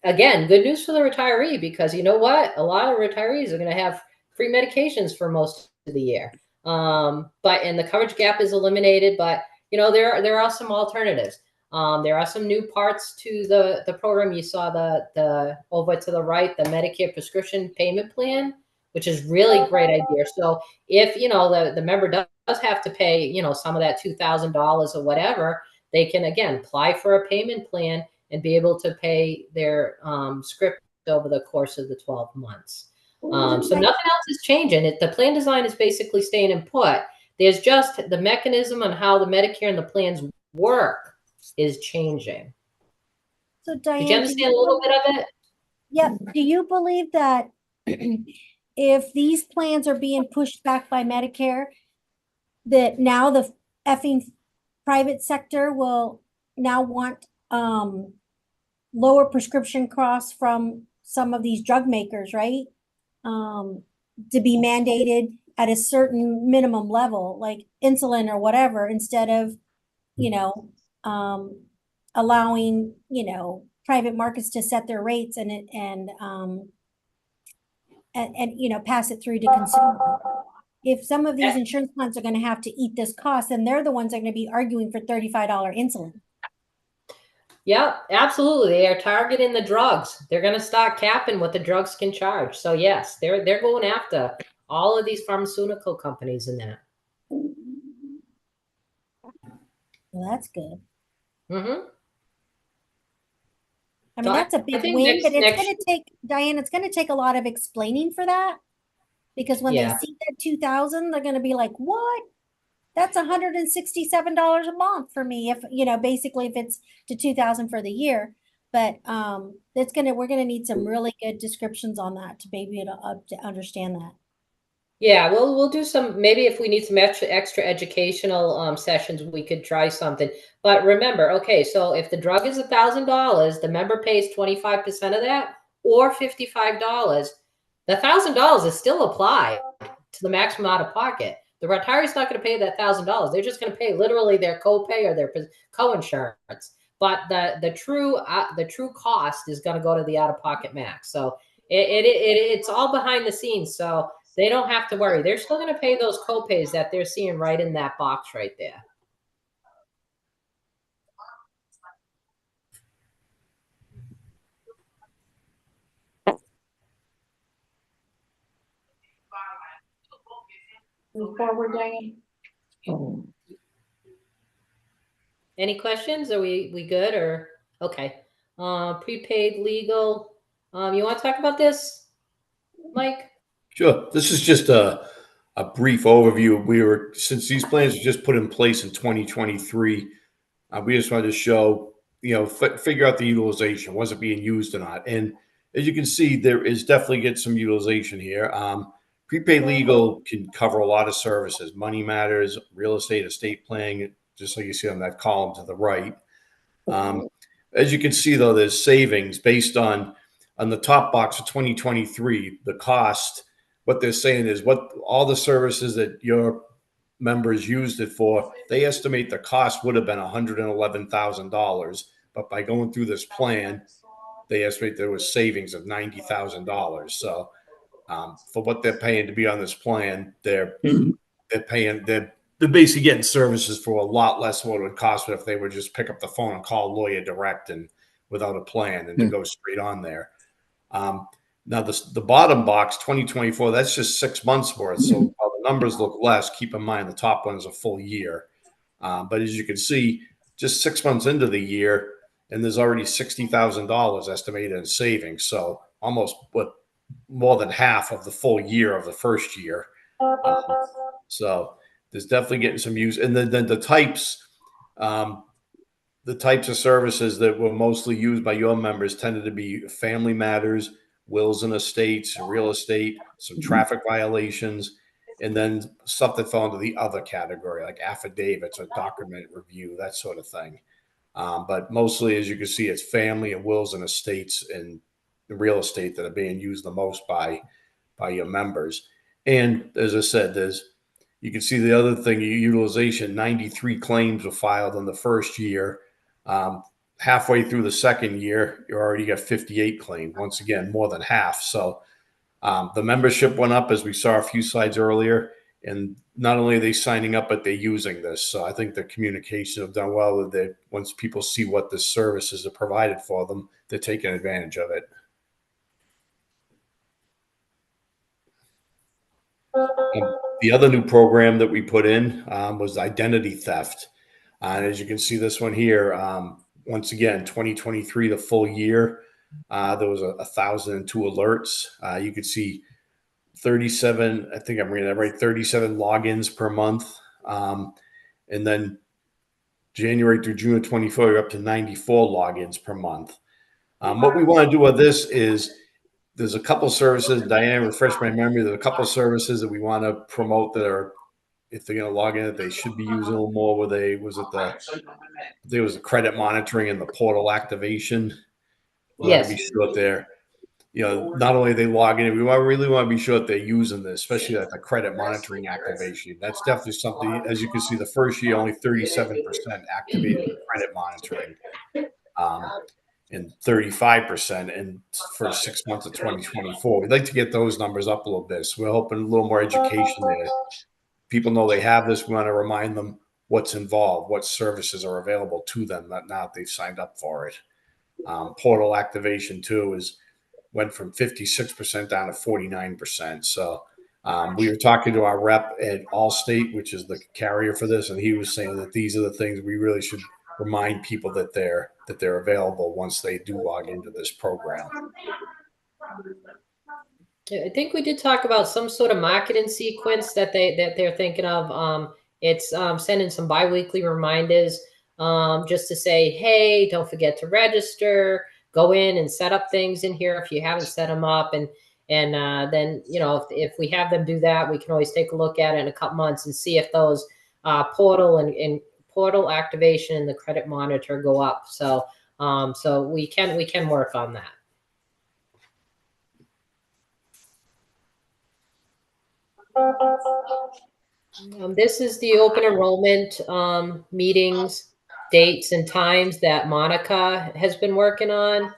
again, good news for the retiree, because you know what? A lot of retirees are going to have free medications for most of the year. And the coverage gap is eliminated, but you know, there are some alternatives. There are some new parts to the program. You saw the over to the right, the Medicare prescription payment plan, which is really great idea. So if, you know, the member does have to pay, you know, some of that $2,000 or whatever, they can again apply for a payment plan and be able to pay their script over the course of the 12 months. So nothing else is changing. The plan design is basically staying in put. There's just the mechanism on how the Medicare and the plans work is changing. So Diane, did you understand a little bit of it? Yeah. Do you believe that if these plans are being pushed back by Medicare, that now the effing private sector will now want lower prescription costs from some of these drug makers, right? To be mandated at a certain minimum level, like insulin or whatever, instead of, you know, allowing, you know, private markets to set their rates and you know, pass it through to consumers. If some of these insurance plans are going to have to eat this cost, and they're the ones that are going to be arguing for $35 insulin. Yeah, absolutely. They are targeting the drugs. They're going to start capping what the drugs can charge. So yes, they're going after all of these pharmaceutical companies in that. Well, that's good. Mm-hmm. I mean, that's a big win, but it's going to take, Diane, it's going to take a lot of explaining for that, because when they see that 2,000, they're going to be like, what? That's $167 a month for me. If, you know, basically if it's to 2,000 for the year, but we're going to need some really good descriptions on that to be able to understand that. Yeah, we'll do some, maybe if we need some extra educational sessions, we could try something. But remember, okay, so if the drug is $1,000, the member pays 25% of that, or $55. The $1,000 is still applied to the maximum out of pocket. The retiree's not going to pay that $1,000. They're just going to pay literally their copay or their co-insurance. But the true cost is going to go to the out of pocket max. So it's all behind the scenes. So they don't have to worry. They're still going to pay those copays that they're seeing right in that box right there. Move forward, Diane. Any questions? Are we good or okay? Prepaid legal. You want to talk about this, Mike? Sure. This is just a brief overview. Since these plans were just put in place in 2023, we just wanted to show, you know, figure out the utilization. Was it being used or not? And as you can see, there is definitely get some utilization here. Prepaid legal can cover a lot of services: money matters, real estate, estate planning, just like you see on that column to the right. As you can see, though, there's savings based on the top box of 2023. The cost, what they're saying is what all the services that your members used it for, they estimate the cost would have been $111,000. But by going through this plan, they estimate there was savings of $90,000. So for what they're paying to be on this plan, they're basically getting services for a lot less than what it would cost if they would just pick up the phone and call a lawyer direct and without a plan and to go straight on there. Now the bottom box, 2024, that's just 6 months worth. So while the numbers look less, keep in mind the top one is a full year. But as you can see, just 6 months into the year, and there's already $60,000 estimated in savings. So almost more than half of the full year of the first year. So there's definitely getting some use. And then the types of services that were mostly used by your members tended to be family matters, wills and estates, real estate, some traffic violations, and then stuff that fell into the other category, like affidavits or document review, that sort of thing. But mostly, as you can see, it's family and wills and estates and real estate that are being used the most by your members. And as I said, you can see the other thing, utilization, 93 claims were filed in the first year. Halfway through the second year, you already got 58 claims. Once again, more than half. So the membership went up, as we saw a few slides earlier. And not only are they signing up, but they're using this. So I think the communication have done well. That once people see what the services are provided for them, they're taking advantage of it. The other new program that we put in was identity theft. And as you can see this one here, once again, 2023, the full year, there was 1,002 alerts. You could see 37, I think I'm reading that right, 37 logins per month. And then January through June of 24, you're up to 94 logins per month. What we want to do with this is there's a couple services, Diane, refresh my memory, there's a couple services that we want to promote that are, if they're going to log in, they should be using a little more. There was the credit monitoring and the portal activation. We want to be sure that they're, not only they log in, we really want to be sure that they're using this, especially like the credit monitoring activation. That's definitely something, as you can see, the first year, only 37% activated credit monitoring. And 35% in for 6 months of 2024. We'd like to get those numbers up a little bit. So we're hoping a little more education there. People know they have this. We want to remind them what's involved, what services are available to them, not now that they've signed up for it. Portal activation too went from 56% down to 49%. So we were talking to our rep at Allstate, which is the carrier for this, and he was saying that these are the things we really should remind people that they're available once they do log into this program. I think we did talk about some sort of marketing sequence that they're thinking of. It's sending some biweekly reminders just to say, hey, don't forget to register. Go in and set up things in here if you haven't set them up, and then if we have them do that, we can always take a look at it in a couple months and see if those portal and portal activation and the credit monitor go up. So so we can work on that. This is the open enrollment meetings, dates, and times that Monica has been working on.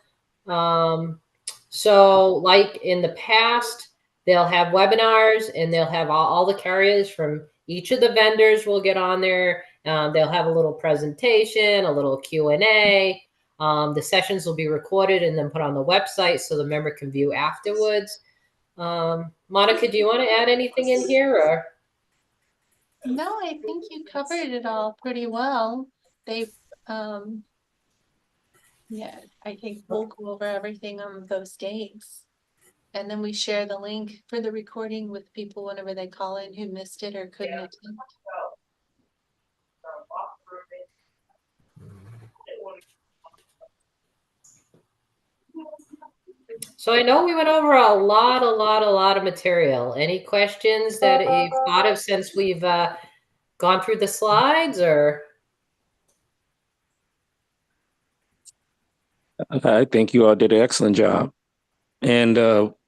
So like in the past, they'll have webinars and they'll have all the carriers from each of the vendors will get on there. They'll have a little presentation, a little Q&A. The sessions will be recorded and then put on the website so the member can view afterwards. Monica, do you want to add anything in here, or? No, I think you covered it all pretty well. Yeah, I think we'll go over everything on those dates. And then we share the link for the recording with people whenever they call in who missed it or couldn't attend. So I know we went over a lot of material. Any questions that you've thought of since we've gone through the slides, or? I think you all did an excellent job. And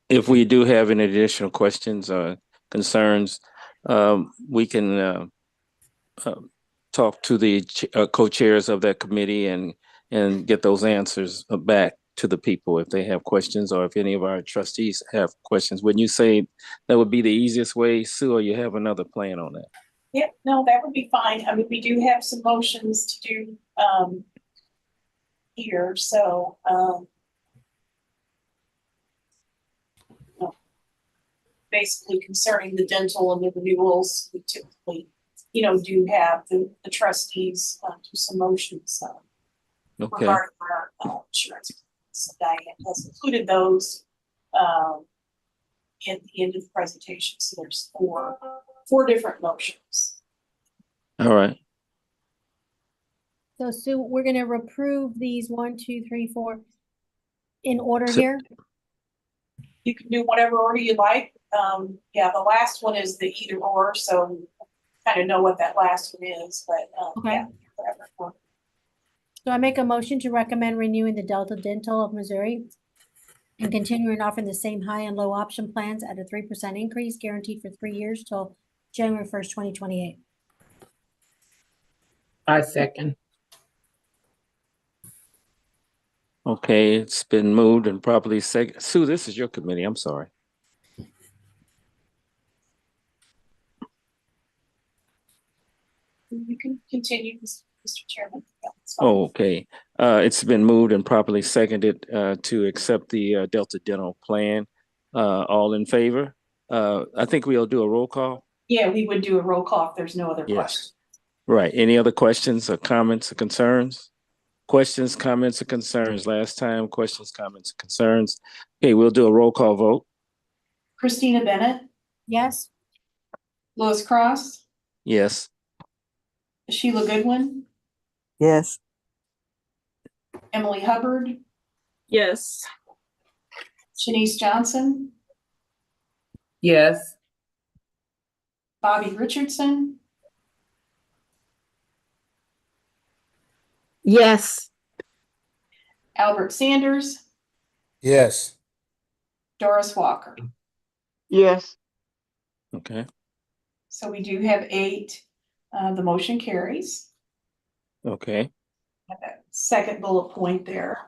if we do have any additional questions or concerns, we can talk to the co-chairs of that committee and get those answers back to the people if they have questions, or if any of our trustees have questions. Wouldn't you say that would be the easiest way, Sue, or you have another plan on that? Yeah, no, that would be fine. I mean, we do have some motions to do here, so basically concerning the dental and the renewals, we typically, do have the trustees do some motions regarding our insurance. So Diane has included those at the end of the presentation. So there's four different motions. All right. So Sue, we're going to approve these 1, 2, 3, 4 in order here. You can do whatever order you like. Yeah, the last one is the either or, so kind of know what that last one is, but, Okay. yeah, whatever. So I make a motion to recommend renewing the Delta Dental of Missouri and continuing offering the same high and low option plans at a 3% increase guaranteed for 3 years till January 1st, 2028. I second. Okay, it's been moved and properly second. Sue, this is your committee. I'm sorry. You can continue, Mr. Chairman. Yeah, it's fine. Oh, okay. It's been moved and properly seconded to accept the Delta Dental plan. All in favor? I think we'll do a roll call. Yeah, we would do a roll call if there's no other questions. Yes. Right. Any other questions or comments or concerns? Questions, comments, or concerns? Last time, questions, comments, or concerns. Okay, we'll do a roll call vote. Christina Bennett, Yes? Lois Cross, Yes. Sheila Goodwin, Yes. Emily Hubbard, Yes. Shanice Johnson, Yes. Bobby Richardson, Yes. Albert Sanders, Yes. Doris Walker. Yes. Okay. So we do have 8. The motion carries. Okay. At that second bullet point there.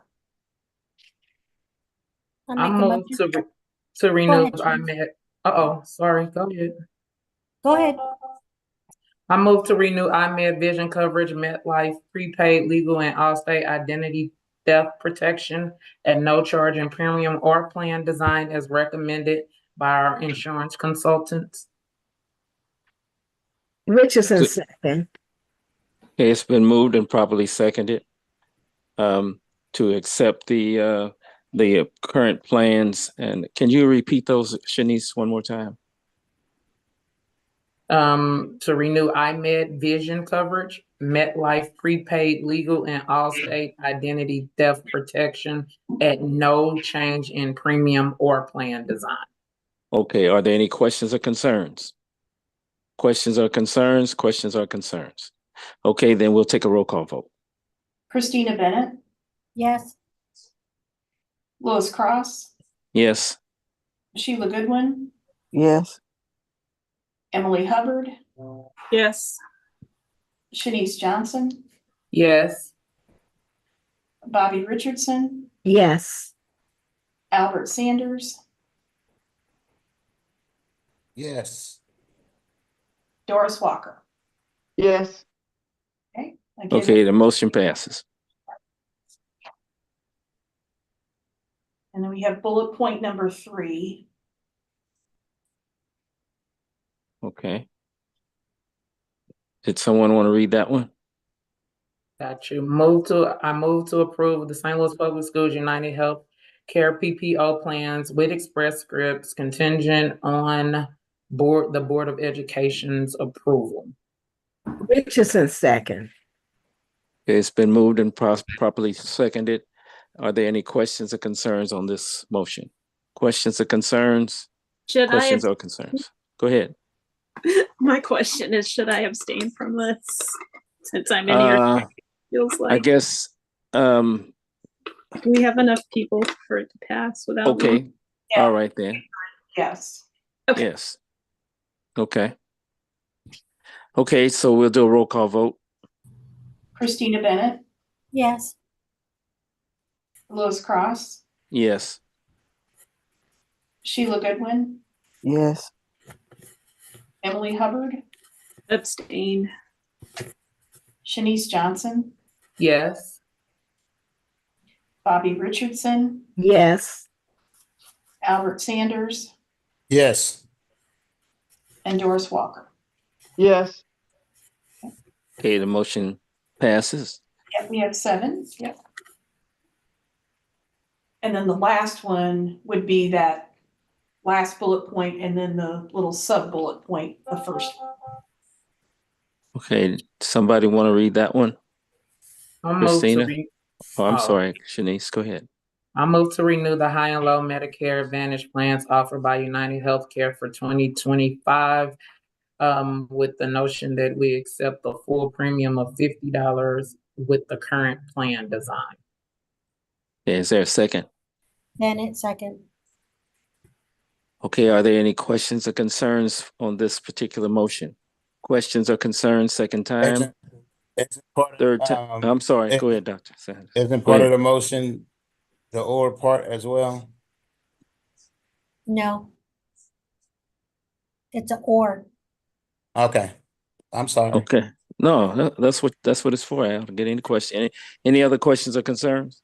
I'll I make a move motion. to renew ahead, Shanice. IMED. Uh-oh, sorry, go ahead. Go ahead. I move to renew IMED vision coverage, MetLife prepaid legal and Allstate identity theft protection at no charge in premium or plan design as recommended by our insurance consultants. Richardson So- second. Okay, it's been moved and properly seconded to accept the current plans. And can you repeat those, Shanice, one more time? To renew IMED vision coverage, MetLife prepaid legal and Allstate identity theft protection at no change in premium or plan design. Okay, are there any questions or concerns? Questions or concerns? Questions or concerns? Okay, then we'll take a roll call vote. Christina Bennett, Yes? Lois Cross, Yes. Sheila Goodwin, Yes. Emily Hubbard, Yes. Shanice Johnson, Yes. Bobby Richardson, Yes. Albert Sanders, Yes. Doris Walker. Yes. Okay. Again, Okay, the motion passes. and then we have bullet point number 3. Okay. Did someone want to read that one? Got you. I move to approve the St. Louis Public Schools United Health Care PPO plans with Express Scripts contingent on the Board of Education's approval. Richardson second. Okay, it's been moved and properly seconded. Are there any questions or concerns on this motion? Questions or concerns? Should Questions I? or concerns? Go ahead. My question is, should I abstain from this since I'm in here? Feels I like guess, do we have enough people for it to pass without? okay. me? Yeah. All right then. Yes. Okay. Yes. Okay. Okay, so we'll do a roll call vote. Christina Bennett, Yes? Lois Cross, Yes. Sheila Goodwin, Yes. Emily Hubbard, Abstain. Shanice Johnson, Yes. Bobby Richardson, Yes. Albert Sanders, Yes. and Doris Walker. Yes. Okay, the motion passes. Yep, we have 7. Yep. And then the last one would be that last bullet point and then the little sub bullet point, the first. Okay, somebody want to read that one? I move to Christina? read. Oh, I'm Oh. sorry, Shanice, go ahead. I move to renew the high and low Medicare Advantage plans offered by United Healthcare for 2025, with the notion that we accept the full premium of $50 with the current plan design. Is there a second? Bennett, second. Okay, are there any questions or concerns on this particular motion? Questions or concerns, second time, Isn't part of, third time? I'm sorry, go ahead, Dr. Sanders. Isn't Go part of ahead. the motion the or part as well? No. It's a or. Okay, I'm sorry. Okay, no, that's what it's for. I'll get any question. Any other questions or concerns?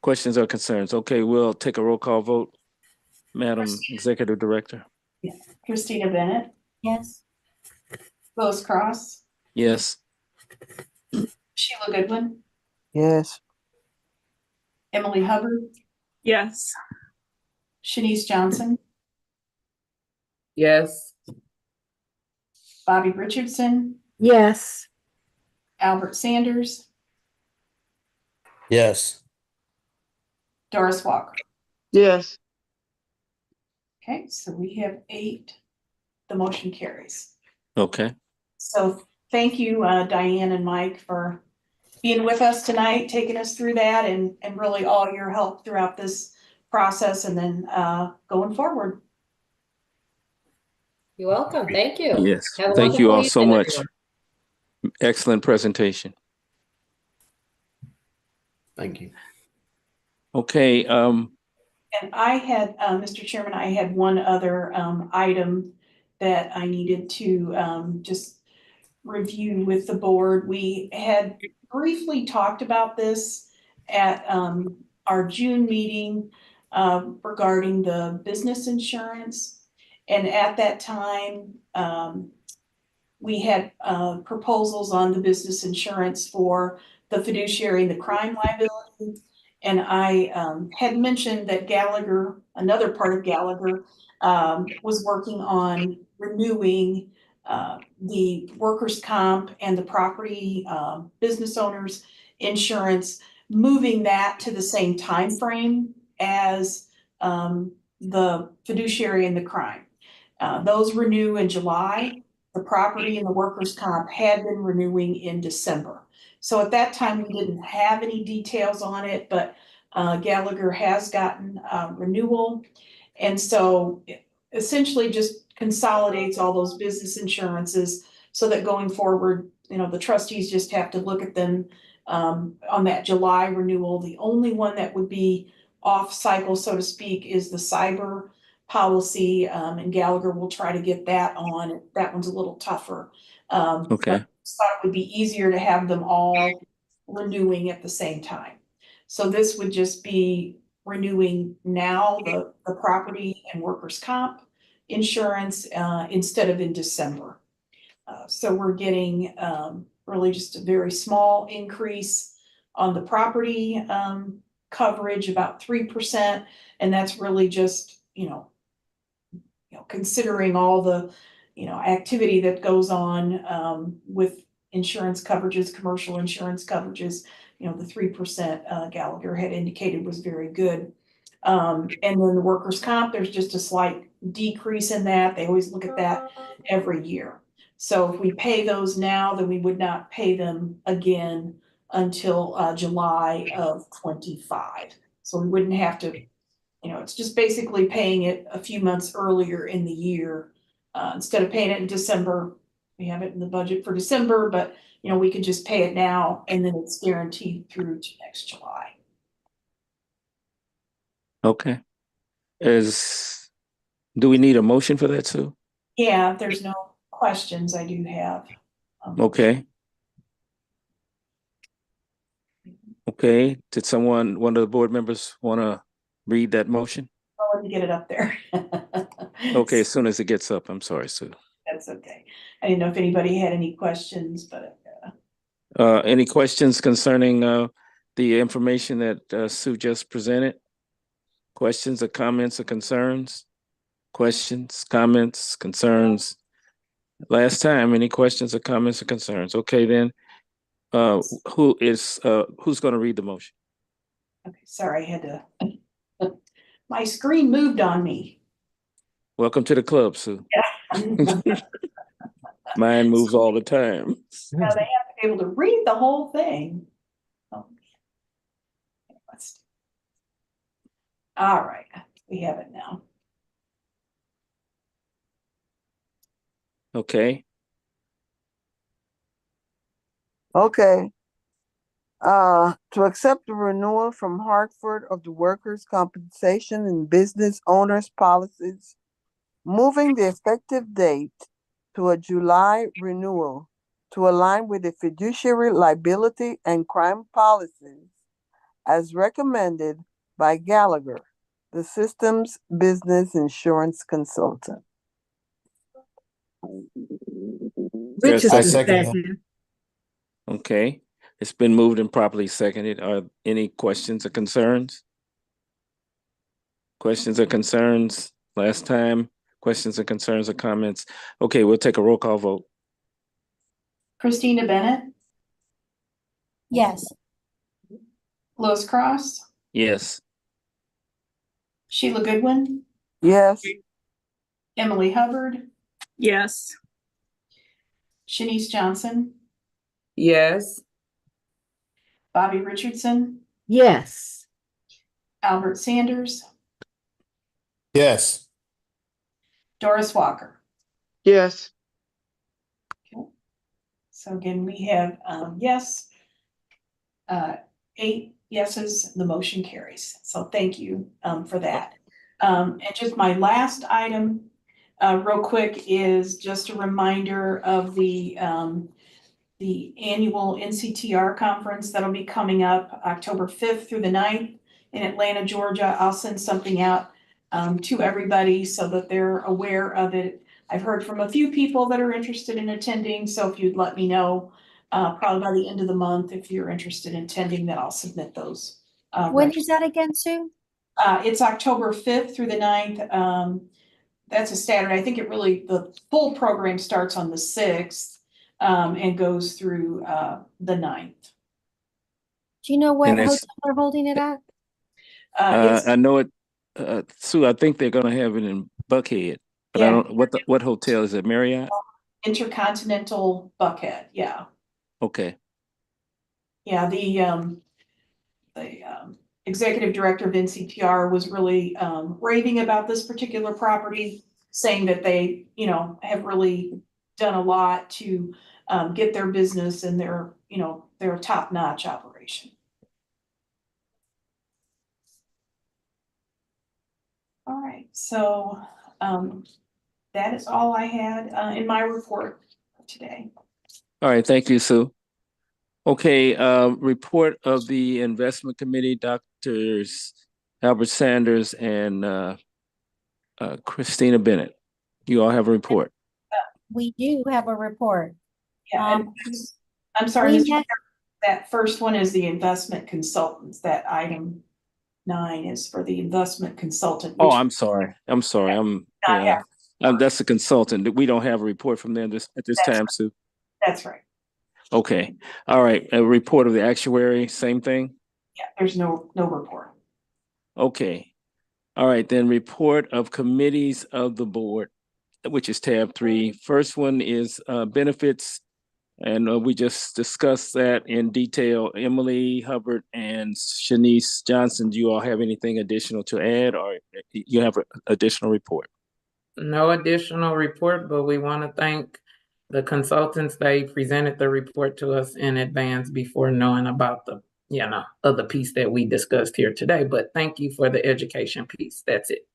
Questions or concerns? Okay, we'll take a roll call vote. Madam Executive Director. Christina Bennett, Yes. Lois Cross, Yes. Sheila Goodwin, Yes. Emily Hubbard, Yes. Shanice Johnson, Yes. Bobby Richardson, Yes. Albert Sanders, Yes. Doris Walker. Yes. Okay, so we have 8. The motion carries. Okay. So thank you, Diane and Mike, for being with us tonight, taking us through that, and really all your help throughout this process, and then going forward. You're welcome. Thank you. Yes. Have a Thank you wonderful all so evening, much. everyone. Excellent presentation. Thank you. Okay. And I had, Mr. Chairman, I had one other item that I needed to just review with the board. We had briefly talked about this at our June meeting regarding the business insurance. And at that time, we had proposals on the business insurance for the fiduciary and the crime liability. And I had mentioned that Gallagher, another part of Gallagher, was working on renewing the workers' comp and the property business owners insurance, moving that to the same time frame as the fiduciary and the crime. Those renew in July. The property and the workers' comp had been renewing in December. So at that time, we didn't have any details on it, but Gallagher has gotten renewal. And so it essentially just consolidates all those business insurances so that going forward, the trustees just have to look at them on that July renewal. The only one that would be off cycle, so to speak, is the cyber policy, and Gallagher will try to get that on. That one's a little tougher. Okay. But thought it would be easier to have them all renewing at the same time. So this would just be renewing now the property and workers' comp insurance instead of in December. So we're getting really just a very small increase on the property coverage, about 3%, and that's really just considering all the activity that goes on with insurance coverages, commercial insurance coverages. The 3% Gallagher had indicated was very good. And then the workers' comp, there's just a slight decrease in that. They always look at that every year. So if we pay those now, then we would not pay them again until July of 25. So we wouldn't have to, it's just basically paying it a few months earlier in the year. Instead of paying it in December, we have it in the budget for December, but we could just pay it now and then it's guaranteed through to next July. Okay. Do we need a motion for that too? Yeah, if there's no questions, I do have. Okay. Okay. Did one of the board members want to read that motion? I'll let you get it up there. Okay, as soon as it gets up. I'm sorry, Sue. That's okay. I didn't know if anybody had any questions, but. Any questions concerning the information that Sue just presented? Questions or comments or concerns? Questions, comments, concerns? Last time, any questions or comments or concerns? Okay, then, who's going to read the motion? Okay, sorry, I had to, my screen moved on me. Welcome to the club, Sue. Yeah. Mine moves all the time. Now they have to be able to read the whole thing. Oh, let's. All right, we have it now. Okay. Okay. To accept the renewal from Hartford of the workers' compensation and business owners policies, moving the effective date to a July renewal to align with the fiduciary liability and crime policies as recommended by Gallagher, the system's business insurance consultant. There's a second. Okay. It's been moved and properly seconded. Are any questions or concerns? Questions or concerns? Last time, questions or concerns or comments? Okay, we'll take a roll call vote. Christina Bennett, Yes. Lois Cross, Yes. Sheila Goodwin, Yes. Emily Hubbard, Yes. Shanice Johnson, Yes. Bobby Richardson, Yes. Albert Sanders, Yes. Doris Walker. Yes. So again, we have yes, 8 yeses, the motion carries. So thank you for that. And just my last item, real quick, is just a reminder of the annual NCTR conference that'll be coming up October 5th through the 9th in Atlanta, Georgia. I'll send something out to everybody so that they're aware of it. I've heard from a few people that are interested in attending, so if you'd let me know, probably by the end of the month, if you're interested in attending, then I'll submit those. When is that again, Sue? It's October 5th through the 9th. That's a Saturday. I think the full program starts on the 6th and goes through the 9th. Do you know what And hotel it's- they're holding it at? I know it, Sue, I think they're gonna have it in Buckhead, but I Yeah. don't, what hotel is it, Marriott? Intercontinental Buckhead, yeah. Okay, Yeah, the executive director of NCTR was really raving about this particular property, saying that they, have really done a lot to get their business and their top-notch operation. All right, so that is all I had in my report for today. all right, thank you, Sue. Okay, report of the investment committee, Doctors Albert Sanders and Christina Bennett. You all have a report. We do have a report. Yeah, and I'm sorry, we Mr. met- That first one is the investment consultants. That item 9 is for the investment consultant. Oh, which I'm sorry. not have- That's a consultant. We don't have a report from them at this time, Sue. That's right. Okay, all right. A report of the actuary, same thing? Yeah, there's no report. Okay. All right, then report of committees of the board, which is tab 3. First one is benefits, and we just discussed that in detail. Emily Hubbard and Shanice Johnson, do you all have anything additional to add, or you have an additional report? No additional report, but we want to thank the consultants. They presented the report to us in advance before knowing about the, other piece that we discussed here today. But thank you for the education piece. That's it.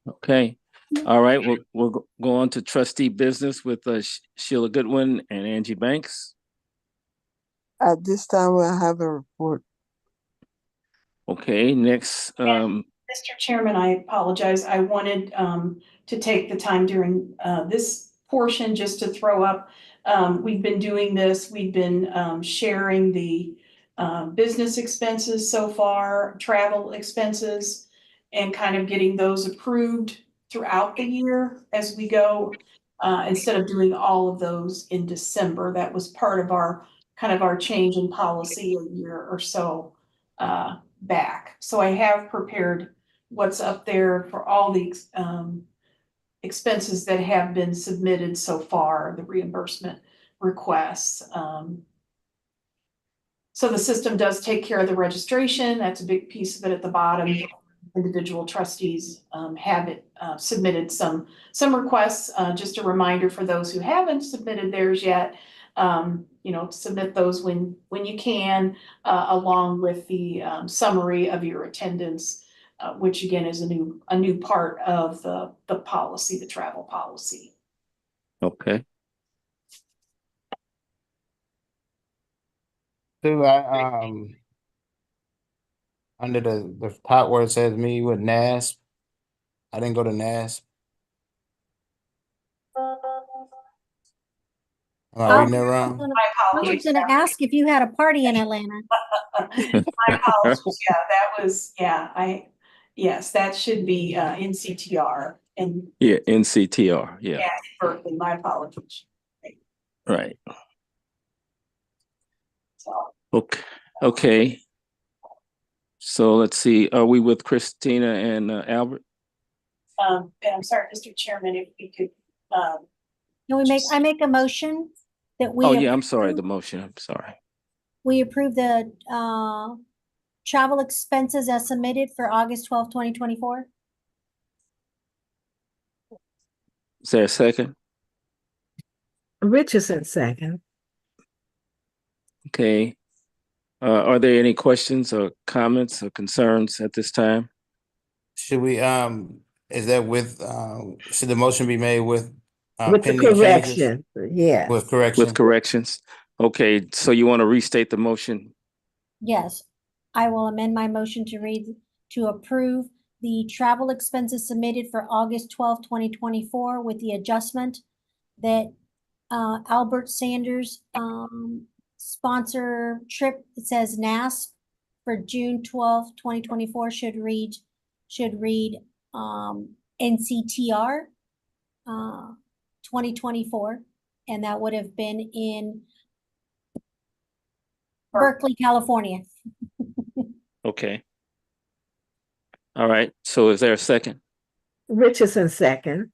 Okay. All right. We'll go on to trustee business with Sheila Goodwin and Angie Banks. At this time, we'll have a report. Okay. Next. Mr. Chairman, I apologize. I wanted to take the time during this portion just to throw up. We've been doing this. We've been sharing the business expenses so far, travel expenses, and kind of getting those approved throughout the year as we go, instead of doing all of those in December. That was part of our change in policy a year or so back. So I have prepared what's up there for all the expenses that have been submitted so far, the reimbursement requests. So the system does take care of the registration. That's a big piece of it at the bottom. Individual trustees have submitted some requests. Just a reminder for those who haven't submitted theirs yet, submit those when you can, along with the summary of your attendance, which again is a new part of the policy, the travel policy. Okay. Do I under the top where it says me with NASP, I didn't go to NASP. Am I reading it wrong? My I was apologies. gonna ask if you had a party in Atlanta. My apologies. Yeah, that was, yes, that should be NCTR and Yeah, NCTR. Yeah. Berkeley. My apologies. Right. So, Okay. Okay. So let's see. Are we with Christina and Albert? and I'm sorry, Mr. Chairman, if we could, I make a motion that we. Oh yeah, I'm sorry. The motion. I'm sorry. We approve the travel expenses as submitted for August 12th, 2024. Is there a second? Richardson second. Okay. Are there any questions or comments or concerns at this time? Should we is that with should the motion be made with With the pending changes? correction, yeah. With correction. With corrections. Okay, so you want to restate the motion? Yes, I will amend my motion to read to approve the travel expenses submitted for August 12th, 2024 with the adjustment that Albert Sanders sponsor trip, it says NASP for June 12th, 2024 should read NCTR 2024, and that would have been in Berkeley, California. Okay. All right. So is there a second? Richardson second.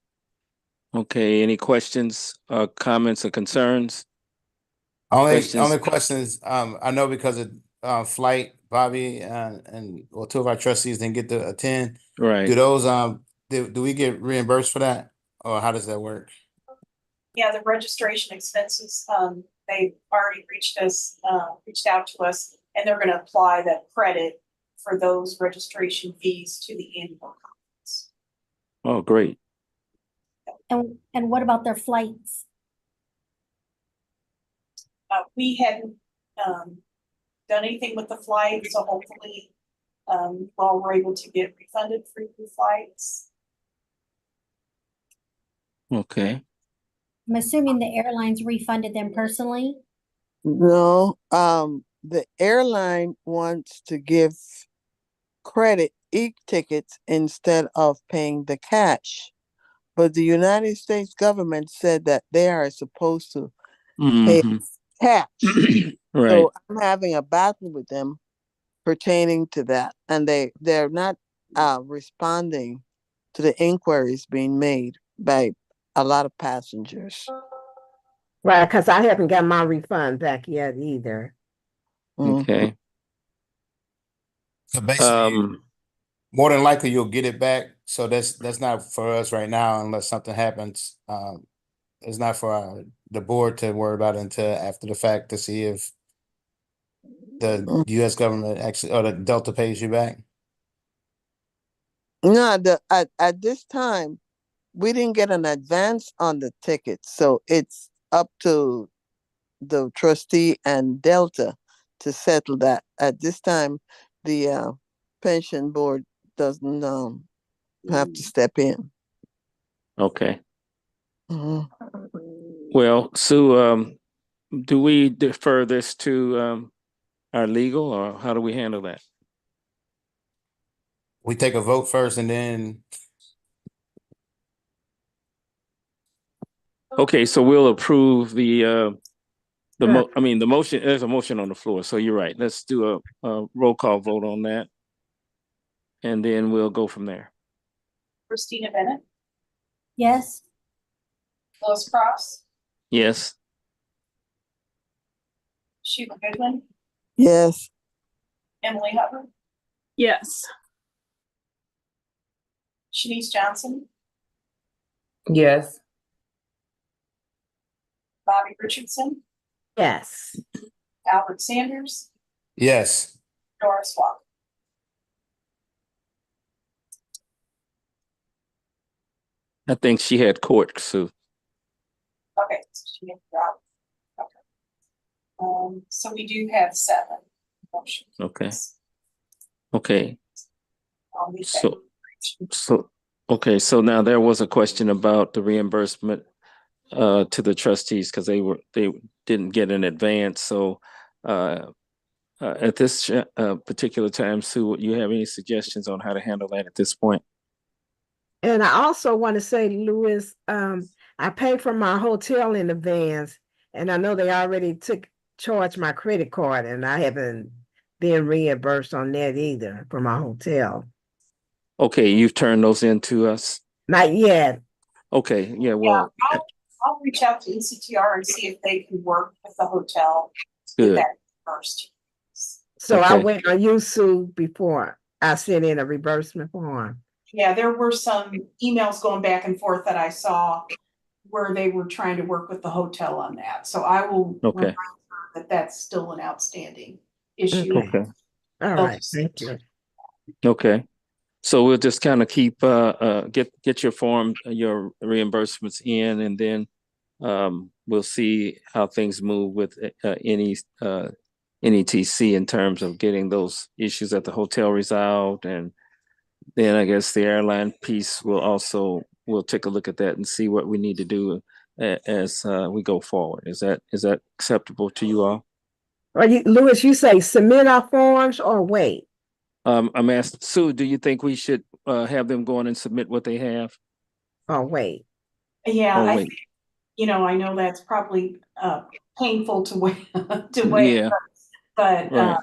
Okay. Any questions, comments, or concerns? Only questions. I know because of flight, Bobby and well, two of our trustees didn't get to attend. Right. Do those do we get reimbursed for that, or how does that work? yeah, the registration expenses, they've already reached out to us, and they're gonna apply that credit for those registration fees to the annual conference. Oh, great. And what about their flights? We hadn't done anything with the flight, so hopefully, while we're able to get refunded for the flights. Okay. I'm assuming the airlines refunded them personally. No, the airline wants to give credit e-tickets instead of paying the cash. But the United States government said that they are supposed to pay cash. Right. So I'm having a battle with them pertaining to that. And they're not responding to the inquiries being made by a lot of passengers. Right, because I haven't got my refund back yet either. Okay. So basically, more than likely you'll get it back. So that's not for us right now unless something happens. It's not for the board to worry about until after the fact to see if the U.S. government actually or the Delta pays you back. No, at this time, we didn't get an advance on the tickets, so it's up to the trustee and Delta to settle that. At this time, the pension board doesn't have to step in. Okay. Well, Sue, do we defer this to our legal, or how do we handle that? We take a vote first and then. Okay, so we'll approve the The motion, there's a motion on the floor, so you're right. Let's do a roll call vote on that. And then we'll go from there. Christina Bennett, Yes. Lois Cross, Yes. Sheila Goodwin, Yes. Emily Hubbard, Yes. Shanice Johnson, Yes. Bobby Richardson, Yes. Albert Sanders, Yes. Doris Walker. I think she had court, Sue. Okay, so she made the drop. Okay. So we do have 7 motions. Okay. Okay. I'll leave So okay, so now there was a question about the reimbursement to the trustees because they didn't get an advance. So at this particular time, Sue, you have any suggestions on how to handle that at this point? And I also want to say, Louis, I paid for my hotel in advance, and I know they already charged my credit card, and I haven't been reimbursed on that either for my hotel. Okay, you've turned those in to us? Not yet. Okay, yeah, well. Yeah, I'll reach out to ECTR and see if they can work with the hotel. Good. That first. So okay. I went on you, Sue, before I sent in a reimbursement form. Yeah, there were some emails going back and forth that I saw where they were trying to work with the hotel on that. So I will remind her that that's still an outstanding issue. Okay. All right. Thank you. Okay. So we'll just kind of keep get your form, your reimbursements in, and then we'll see how things move with NETC in terms of getting those issues at the hotel resolved. And then I guess the airline piece we'll take a look at that and see what we need to do as we go forward. Is that acceptable to you all? Louis, you say submit our forms or wait? I'm asking Sue, do you think we should have them go in and submit what they have? Or wait? Yeah, I think, I know that's probably painful to wait Yeah. but right.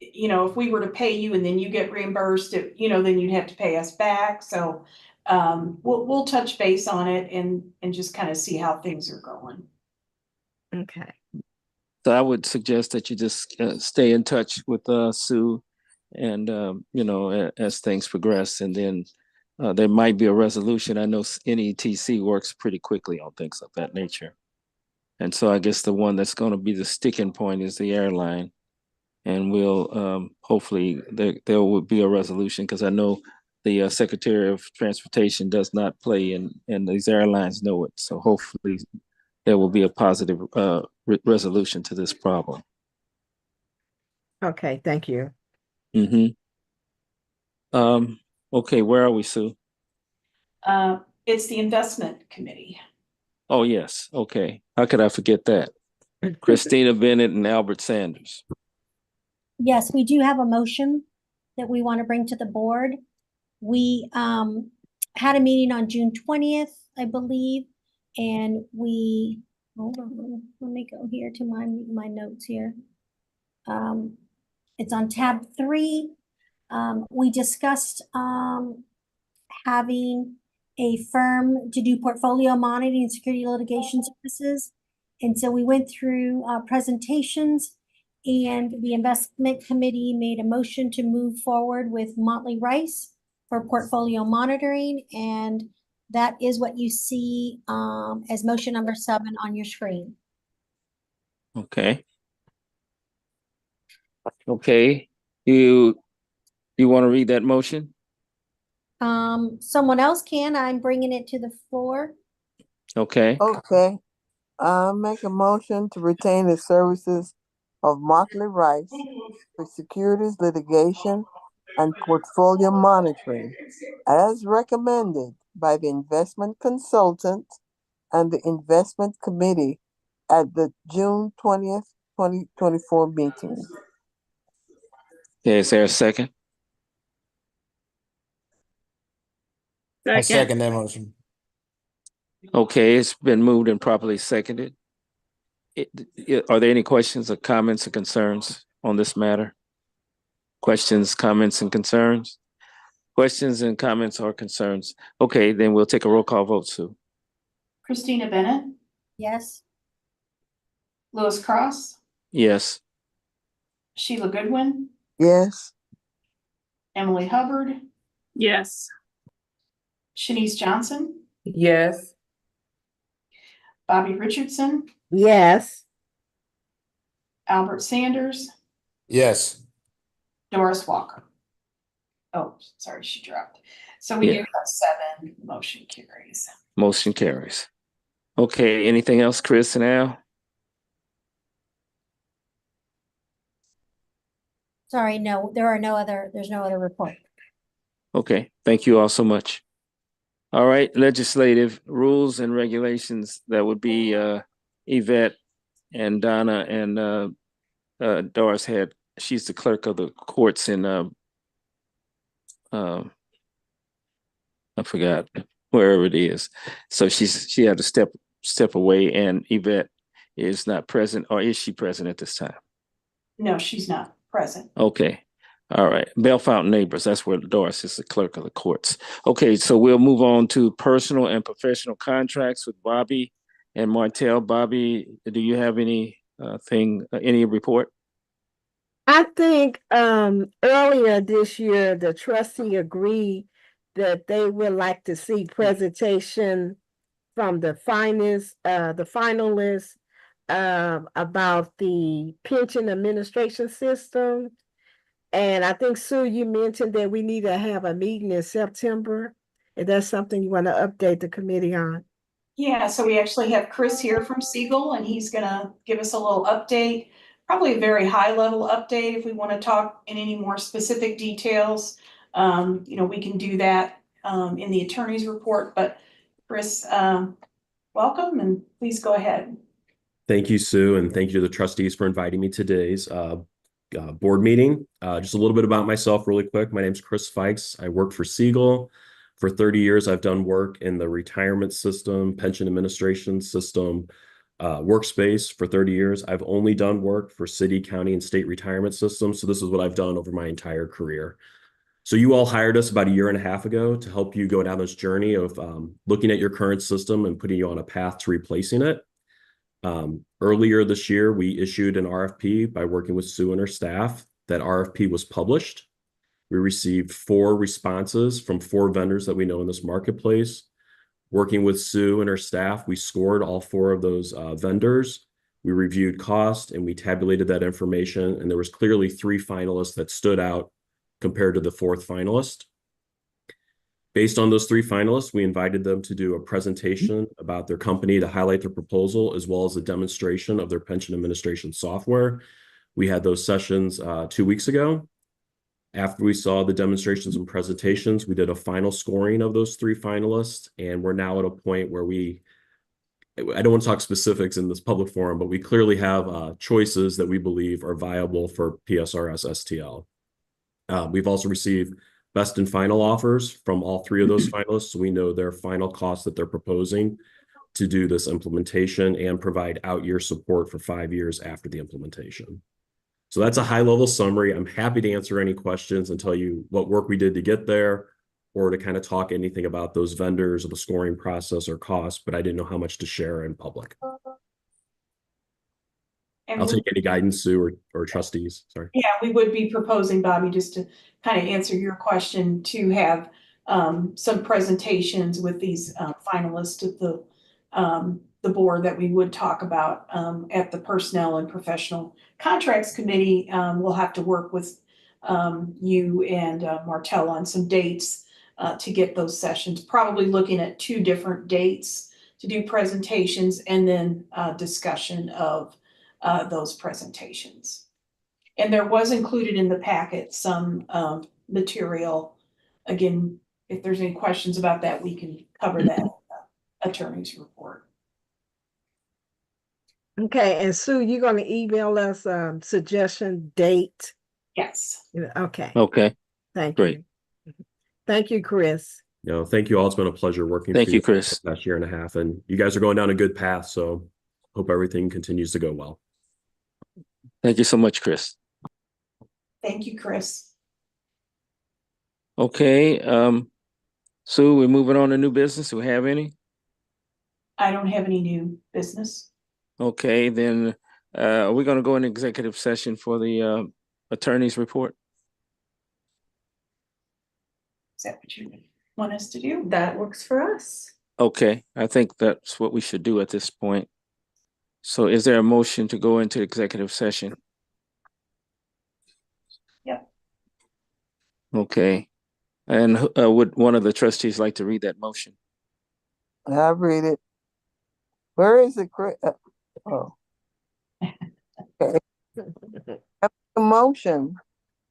If we were to pay you and then you get reimbursed, then you'd have to pay us back. So we'll touch base on it and just kind of see how things are going. Okay. So I would suggest that you just stay in touch with Sue, and as things progress, and then there might be a resolution. I know NETC works pretty quickly on things of that nature, and so I guess the one that's going to be the sticking point is the airline, and we'll hopefully there will be a resolution because I know the Secretary of Transportation does not play, and these airlines know it. So hopefully there will be a positive resolution to this problem. Okay, thank you. Mm-hmm. Okay, where are we, Sue? It's the investment committee. Oh, yes. Okay. How could I forget that? Christina Bennett and Albert Sanders. Yes, we do have a motion that we want to bring to the board. We had a meeting on June 20th, I believe, and hold on, let me go here to my notes here. It's on tab 3. We discussed having a firm to do portfolio monitoring and security litigation services. And so we went through presentations, and the investment committee made a motion to move forward with Motley Rice for portfolio monitoring. And that is what you see as motion number 7 on your screen. Okay. Okay. You want to read that motion? Someone else can. I'm bringing it to the floor. Okay. Okay. I make a motion to retain the services of Motley Rice for securities litigation and portfolio monitoring as recommended by the investment consultant and the investment committee at the June 20th, 2024 meeting. Okay, is there a second? I second that motion. Okay, it's been moved and properly seconded. Are there any questions or comments or concerns on this matter? Questions, comments, and concerns? Questions and comments or concerns? Okay, then we'll take a roll call vote, Sue. Christina Bennett, Yes. Louis Cross, Yes. Sheila Goodwin, Yes. Emily Hubbard, Yes. Shanice Johnson, Yes. Bobby Richardson, Yes. Albert Sanders, Yes. Doris Walker. Oh, sorry, she dropped. So we do have 7, motion carries. Motion carries. Okay, anything else, Chris and Al? Sorry, no, there's no other report. Okay, thank you all so much. All right, legislative rules and regulations, that would be Yvette and Donna and Doris had, she's the clerk of the courts in I forgot wherever it is. So she had to step away, and Yvette is not present, or is she present at this time? No, she's not present. Okay. All right. Bell Fountain Neighbors, that's where Doris is the clerk of the courts. Okay, so we'll move on to personal and professional contracts with Bobby and Martell. Bobby, do you have any report? I think earlier this year the trustee agreed that they would like to see presentation from the finalists about the pension administration system. And I think, Sue, you mentioned that we need to have a meeting in September. Is that something you want to update the committee on? Yeah, so we actually have Chris here from Siegel, and he's gonna give us a little update, probably a very high level update. If we want to talk in any more specific details, we can do that in the attorney's report. But Chris, welcome, and please go ahead. Thank you, Sue, and thank you to the trustees for inviting me to today's board meeting. Just a little bit about myself really quick. My name is Chris Fikes. I work for Siegel. For 30 years, I've done work in the retirement system, pension administration system, workspace for 30 years. I've only done work for city, county, and state retirement systems. So this is what I've done over my entire career. So you all hired us about 1.5 years ago to help you go down this journey of looking at your current system and putting you on a path to replacing it. Earlier this year, we issued an RFP by working with Sue and her staff. That RFP was published. We received 4 responses from 4 vendors that we know in this marketplace. Working with Sue and her staff, we scored all 4 of those vendors. We reviewed cost and we tabulated that information. And there was clearly 3 finalists that stood out compared to the 4th finalist. Based on those 3 finalists, we invited them to do a presentation about their company to highlight their proposal, as well as a demonstration of their pension administration software. We had those sessions 2 weeks ago. After we saw the demonstrations and presentations, we did a final scoring of those 3 finalists, and we're now at a point where I don't want to talk specifics in this public forum, but we clearly have choices that we believe are viable for PSRS STL. We've also received best and final offers from all 3 of those finalists, so we know their final cost that they're proposing to do this implementation and provide out-year support for 5 years after the implementation. So that's a high-level summary. I'm happy to answer any questions and tell you what work we did to get there, or to kind of talk anything about those vendors or the scoring process or cost, but I didn't know how much to share in public. I'll take any guidance, Sue or trustees. Sorry. Yeah, we would be proposing, Bobby, just to kind of answer your question, to have some presentations with these finalists of the board that we would talk about at the Personnel and Professional Contracts Committee. We'll have to work with you and Martell on some dates to get those sessions, probably looking at 2 different dates to do presentations and then discussion of those presentations. And there was included in the packet some material. Again, if there's any questions about that, we can cover that attorney's report. Okay, and Sue, you're going to email us suggestion date? Yes. Okay. Okay. Thank Great. you. Thank you, Chris. Thank you all. It's been a pleasure working Thank for you, Chris. for the last 1.5 years, and you guys are going down a good path. So hope everything continues to go well. Thank you so much, Chris. Thank you, Chris. Okay, Sue, we're moving on to new business. Do we have any? I don't have any new business. Okay, then are we going to go into executive session for the attorney's report? Is that what you want us to do? That works for us. Okay, I think that's what we should do at this point. So is there a motion to go into executive session? Yep. Okay, and would one of the trustees like to read that motion? I'll read it. Where is it, Chris? Oh. Okay. A motion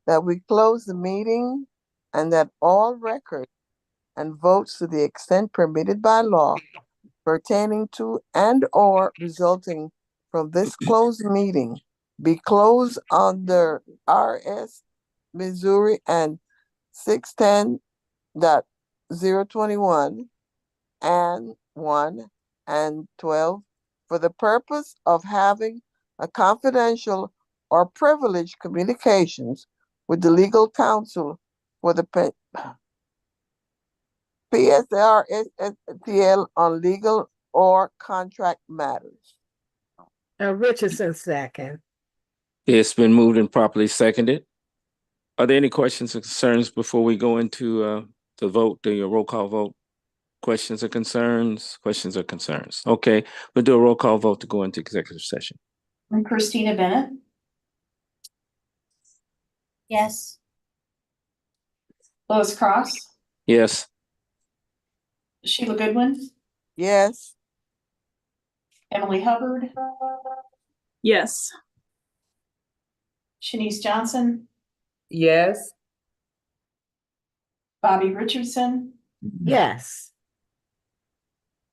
that we close the meeting and that all records and votes to the extent permitted by law pertaining to and or resulting from this closed meeting be closed under RS Missouri and 610.021 and 1 and 12 for the purpose of having a confidential or privileged communications with the legal counsel for the PSRSTL on legal or contract matters. Richardson second. It's been moved and properly seconded. Are there any questions or concerns before we go into the vote, the roll call vote? Questions or concerns? Questions or concerns? Okay, we'll do a roll call vote to go into executive session. I'm Christina Bennett. Yes. Lois Cross. Yes. Sheila Goodwin. Yes. Emily Hubbard. Yes. Shanice Johnson. Yes. Bobby Richardson. Yes.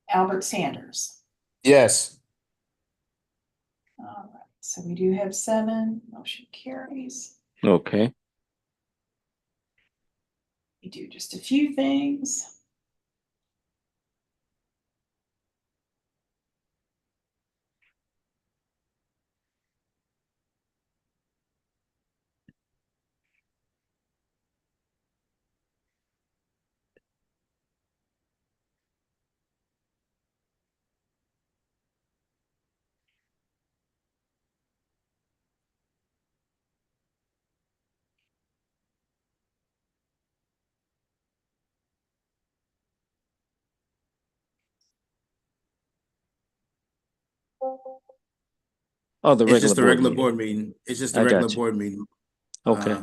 Albert Sanders. Yes. All right, so we do have 7. Motion carries. Okay. We do just a few things. Oh, the It's regular just a board regular meeting. board meeting. It's just a I regular got you. board meeting. Okay.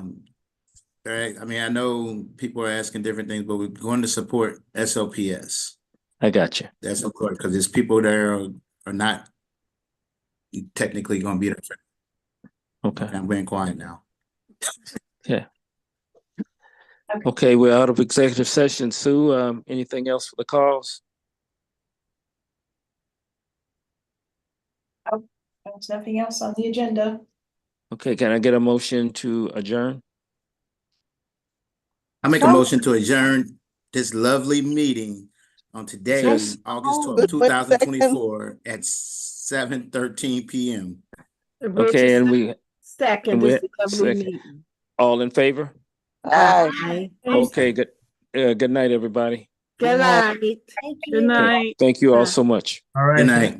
Right. I mean, I know people are asking different things, but we're going to support SLPS. I got you. That's important because there's people there are not technically going to be there. Okay. I'm being quiet now. Yeah. Okay, we're out of executive session. Sue, anything else for the cause? Oh, there's nothing else on the agenda. Okay, can I get a motion to adjourn? I make a motion to adjourn this lovely meeting on today, Yes. August 12th, 2024 at 7:13 p.m. Okay, and we second and we this lovely second. meeting. All in favor? Aye. Okay, good night, everybody. Good night. Thank you. Good night. Thank you all so much. All right. Good night.